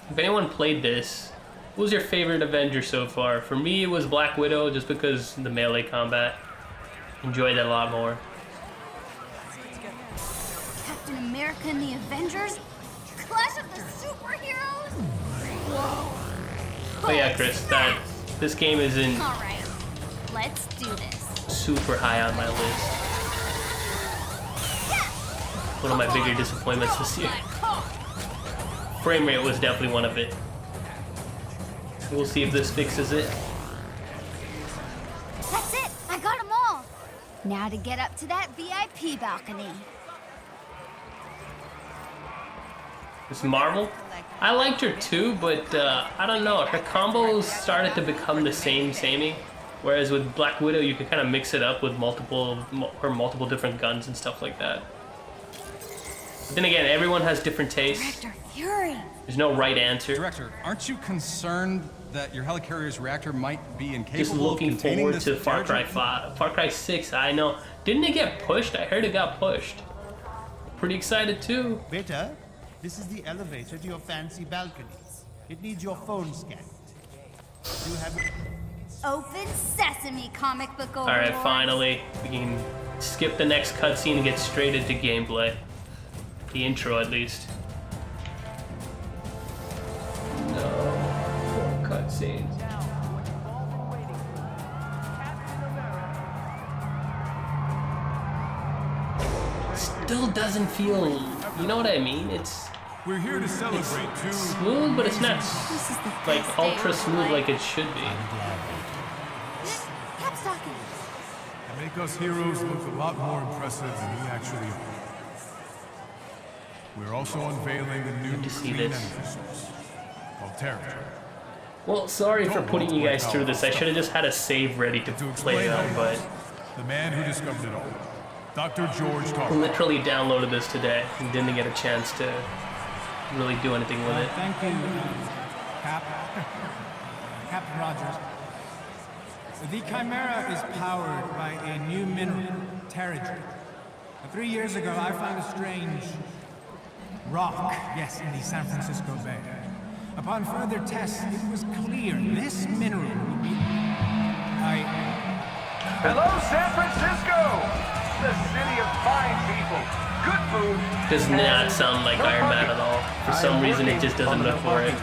If anyone played this, what was your favorite Avenger so far? For me, it was Black Widow, just because the melee combat. Enjoyed that a lot more. Captain America and the Avengers? Clash of the Superheroes? Whoa. Oh yeah, Chris, this game is in All right, let's do this. super high on my list. One of my bigger disappointments this year. Frame rate was definitely one of it. We'll see if this fixes it. That's it, I got them all. Now to get up to that VIP balcony. This Marvel, I liked her too, but I don't know. Her combos started to become the samey. Whereas with Black Widow, you could kind of mix it up with multiple different guns and stuff like that. But then again, everyone has different tastes. Director Fury. There's no right answer. Director, aren't you concerned that your helicarrier's reactor might be incapable Just looking of containing forward this to Far Cry Terrigen? 5. Far Cry 6, I know. Didn't it get pushed? I heard it got pushed. Pretty excited too. Beta, this is the elevator to your fancy balconies. It needs your phone scanned. You have... Open sesame, comic book overlord. Alright, finally. We can skip the next cutscene and get straight into gameplay. The intro, at least. No. More cutscenes. Still doesn't feel... You know what I mean? We're here to celebrate too. Smooth, but it's not like ultra smooth like it should be. They make us heroes look a lot more impressive than we actually are. We're also unveiling a new clean energy source called Terrigen. Well, sorry for putting you guys through this. I should have just had a save ready to play it out, but The man who discovered it all, Dr. George I Tarver. literally downloaded this today and didn't get a chance to really do anything with it. Thank you, Captain Rogers. The Chimera is powered by a new mineral, Terrigen. 3 years ago, I found a strange rock, yes, in the San Francisco Bay. Upon further tests, it was clear this mineral would be... Hello, San Francisco! The city of fine people, good food. Does not sound like Iron Man at all. For some reason, it just doesn't look for it.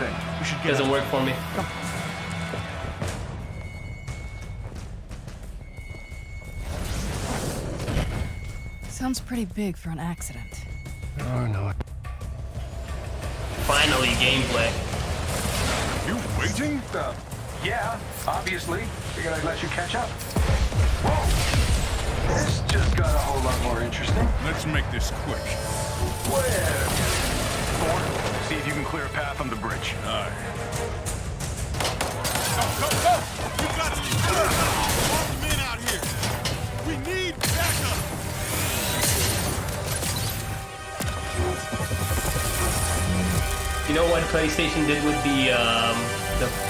Doesn't work for me. Sounds pretty big for an accident. Oh, no. Finally, gameplay. You waiting? Yeah, obviously. Figured I'd let you catch up. Whoa! This just got a whole lot more interesting. Let's make this quick. Where? Thor, see if you can clear a path on the bridge. Aye. Go, go, go! You know what PlayStation did with the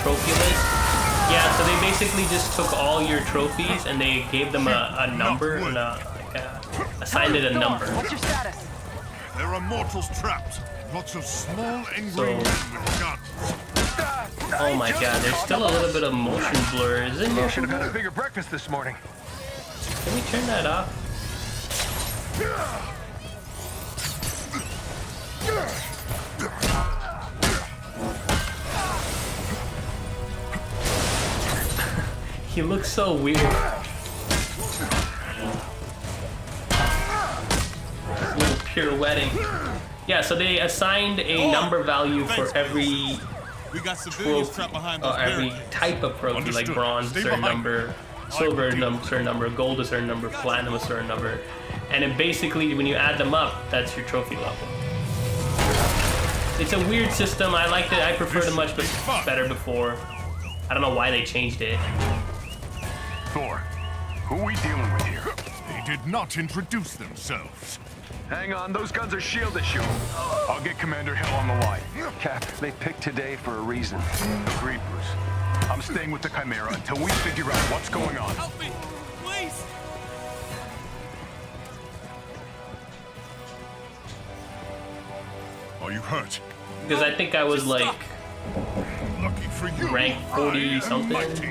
trophy list? Yeah, so they basically just took all your trophies and they gave them a number and assigned it a number. What's your status? There are mortals trapped. Lots of small, angry So- men with guns. Oh my god, there's still a little bit of motion blur. Is it You motion should have had a blur? bigger breakfast this morning. Can we turn that off? He looks so weird. Little pirouetting. Yeah, so they assigned a number value for every We got civilians trophy, trapped behind or those every barricades. type of trophy, like Understood. bronze, Stay a certain behind number, silver, a certain number, gold, a certain number, platinum, a certain number. And then basically, when you add them up, that's your trophy level. It's a weird system. I liked it. I preferred it much better before. I don't know why they changed it. Thor, who are we dealing with here? They did not introduce themselves. Hang on, those guns are shield issue. I'll get Commander Hill on the line. Cap, they picked today for a reason. Agreed, Bruce. I'm staying with the Chimera until we figure out what's going on. Help me, please. Are you hurt? Because I think I was like Lucky for you. rank 40 something. mighty.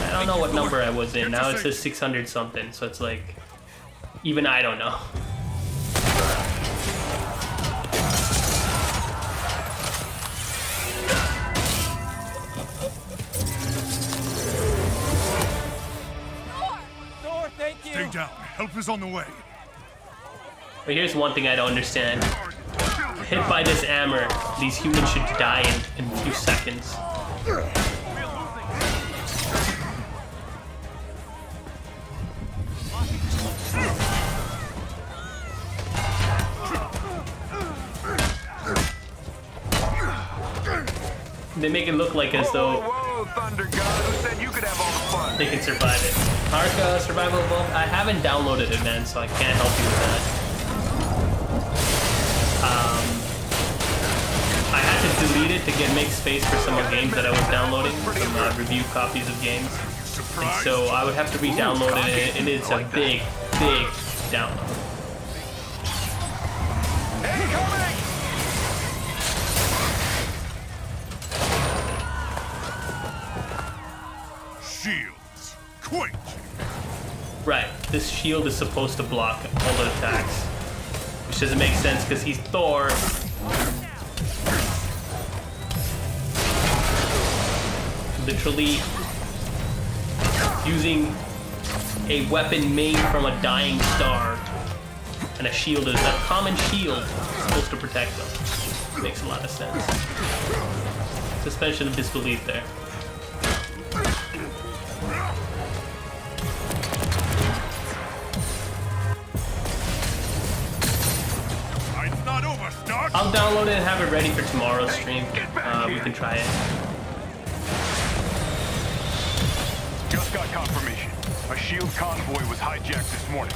I don't know what number I was in. Now it says 600 something. So it's like, even I don't know. Thor, thank you. Stay down. Help is on the way. But here's one thing I don't understand. Hit by this hammer, these humans should die in a few seconds. They make it look like as though Whoa, Thunder God, who said you could have all the fun? they can survive it. Arca Survival Evolved, I haven't downloaded it, man, so I can't help you with that. I had to delete it to make space for some games that I was downloading, some review copies of games. And so I would have to re-download it, and it's a big, big download. Shields. Quick. Right, this shield is supposed to block all the attacks. Which doesn't make sense because he's Thor. Literally using a weapon made from a dying star. And a shield is a common shield supposed to protect them. Makes a lot of sense. Suspension of disbelief there. It's not over, Stark. I'll download it and have it ready for tomorrow's stream. We can try it. Just got confirmation. A shield convoy was hijacked this morning.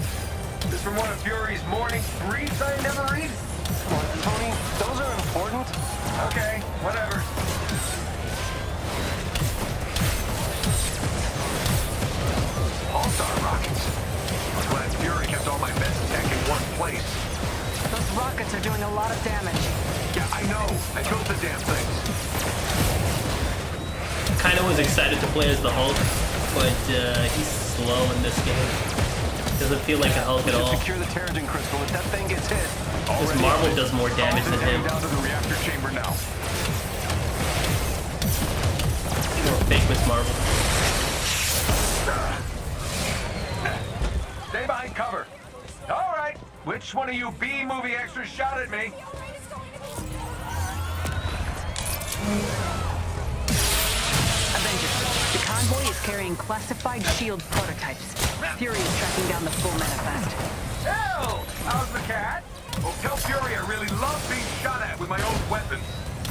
This from one of Fury's morning briefs I never read? Come on, Tony, those are important. Okay, whatever. All-star rockets. I'm glad Fury kept all my best tech in one place. Those rockets are doing a lot of damage. Yeah, I know. I built the damn things. Kind of was excited to play as the Hulk, but he's slow in this game. Doesn't feel like a Hulk at all. Secure the Terrigen crystal. If that thing gets hit, Because Marvel does more damage than him. down to the reactor chamber now. Or fake Miss Marvel. Stay behind cover. All right. Which one of you B-movie extras shot at me? Avengers, the convoy is carrying classified shield prototypes. Fury is tracking down the full manifest. Hell! How's the cat? Well, tell Fury I really love being shot at with my own weapon.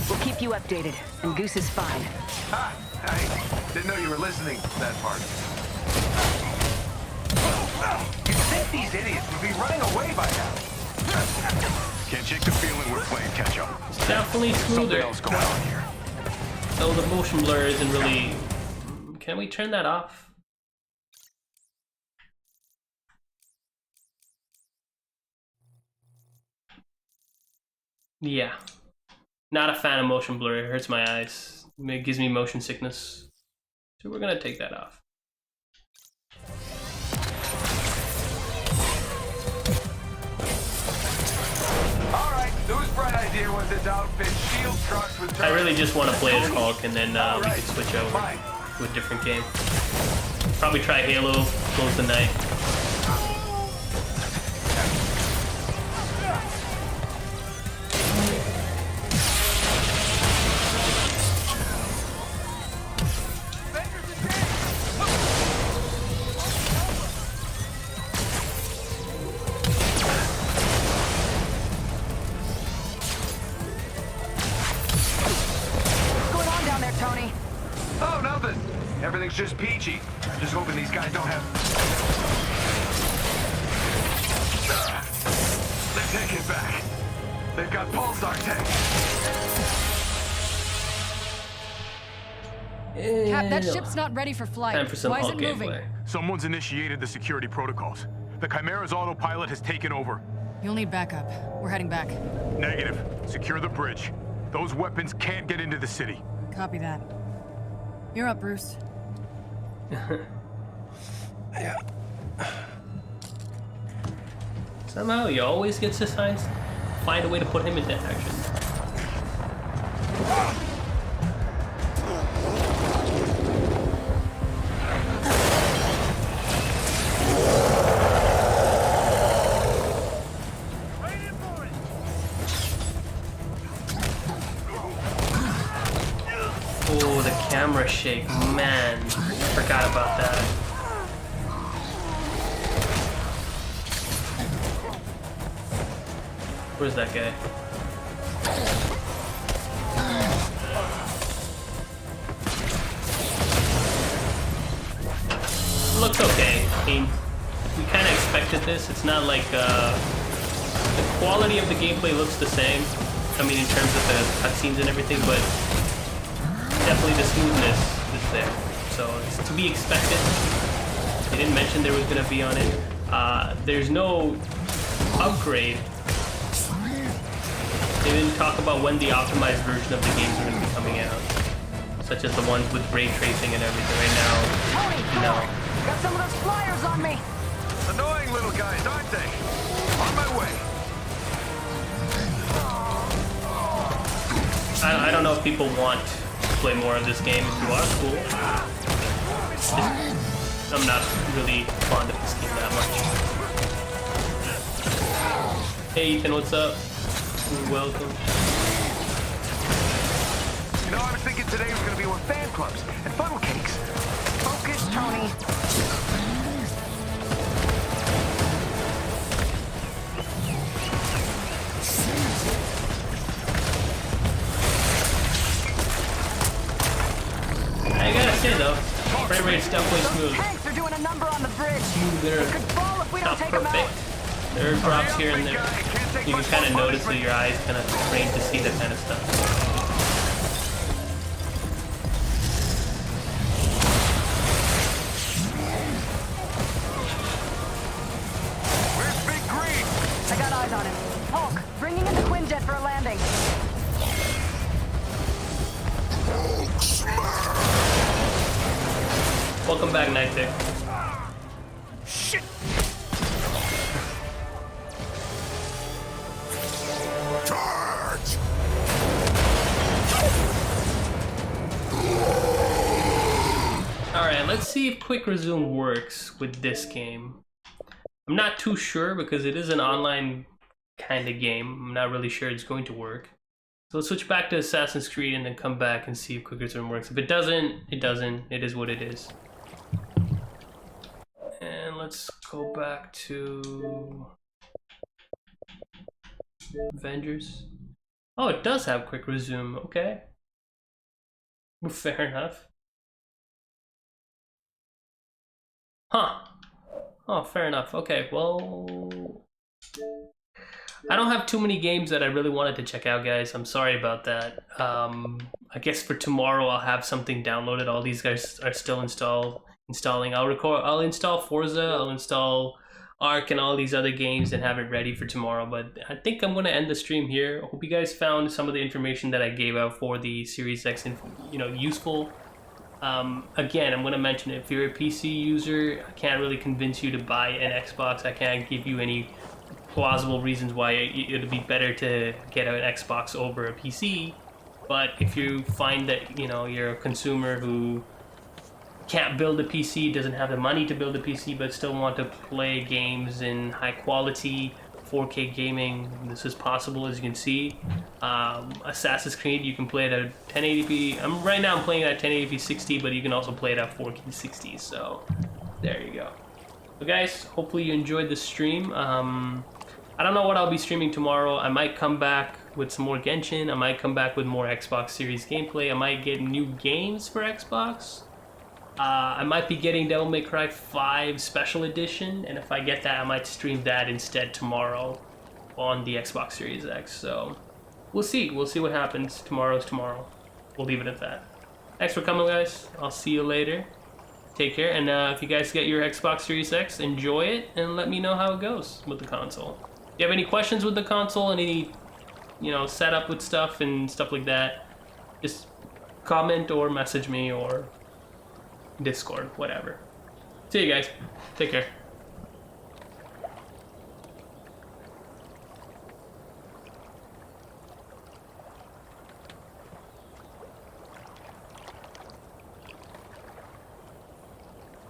We'll keep you updated, and Goose is fine. Ha! I didn't know you were listening to that part. You'd think these idiots would be running away by now. Can't shake the feeling we're playing catch up. It's definitely Something smoother. else going on here. So the motion blur isn't really... Can we turn that off? Yeah. Not a fan of motion blur. It hurts my eyes. It gives me motion sickness. So we're gonna take that off. Alright, whose bright idea was this outfit? Shield trucks with I really just want to play as Hulk, and then we can switch over to a different game. Probably try Halo, close the night. What's going on down there, Tony? Oh, nothing. Everything's just peachy. Just hoping these guys don't have... They take it back. They've got pulsar tanks. Cap, that ship's not ready for flight. Time for some Why is Hulk it moving? gameplay. Someone's initiated the security protocols. The Chimera's autopilot has taken over. You'll need backup. We're heading back. Negative. Secure the bridge. Those weapons can't get into the city. Copy that. You're up, Bruce. Yeah. Somehow he always gets this high. Find a way to put him into action. Oh, the camera shake, man. Forgot about that. Where's that guy? Looks okay. I mean, we kind of expected this. It's not like the quality of the gameplay looks the same. I mean, in terms of the cutscenes and everything, but definitely the smoothness is there. So it's to be expected. They didn't mention there was going to be on it. There's no upgrade. They didn't talk about when the optimized version of the games are going to be coming out, such as the ones with ray tracing and everything. Right now, no. Got some of those flyers on me. Annoying little guys, aren't they? On my way. I don't know if people want to play more of this game. If you are, cool. I'm not really fond of this game that much. Hey Ethan, what's up? Welcome. You know, I was thinking today was going to be with fan clubs and funnel cakes. Focus, Tony. I gotta say though, frame rate's definitely smooth. Tanks are doing a number on the bridge. They're Could fall if we don't not take them out. perfect. There are drops here and there. You can kind of notice that your eyes kind of trained to see that kind of stuff. Where's Big Green? I got eyes on him. Hulk, bringing in the Quinjet for a landing. Welcome back, Nightick. Shit! Charge! Alright, let's see if Quick Resume works with this game. I'm not too sure because it is an online kind of game. I'm not really sure it's going to work. So let's switch back to Assassin's Creed and then come back and see if Quick Resume works. If it doesn't, it doesn't. It is what it is. And let's go back to Avengers. Oh, it does have Quick Resume. Okay. Fair enough. Huh. Oh, fair enough. Okay, well... I don't have too many games that I really wanted to check out, guys. I'm sorry about that. I guess for tomorrow I'll have something downloaded. All these guys are still installing. I'll install Forza, I'll install Ark and all these other games and have it ready for tomorrow. But I think I'm gonna end the stream here. I hope you guys found some of the information that I gave out for the Series X, useful. Again, I'm gonna mention it. If you're a PC user, I can't really convince you to buy an Xbox. I can't give you any plausible reasons why it'd be better to get an Xbox over a PC. But if you find that you're a consumer who can't build a PC, doesn't have the money to build a PC, but still want to play games in high quality 4K gaming, this is possible. As you can see, Assassin's Creed, you can play it at 1080p. Right now I'm playing it at 1080p 60, but you can also play it at 4K 60. So there you go. So guys, hopefully you enjoyed the stream. I don't know what I'll be streaming tomorrow. I might come back with some more Genshin. I might come back with more Xbox Series gameplay. I might get new games for Xbox. I might be getting Devil May Cry 5 Special Edition, and if I get that, I might stream that instead tomorrow on the Xbox Series X. So we'll see. We'll see what happens. Tomorrow's tomorrow. We'll leave it at that. Thanks for coming, guys. I'll see you later. Take care, and if you guys get your Xbox Series X, enjoy it, and let me know how it goes with the console. If you have any questions with the console and any, setup with stuff and stuff like that, just comment or message me or Discord, whatever. See you guys. Take care.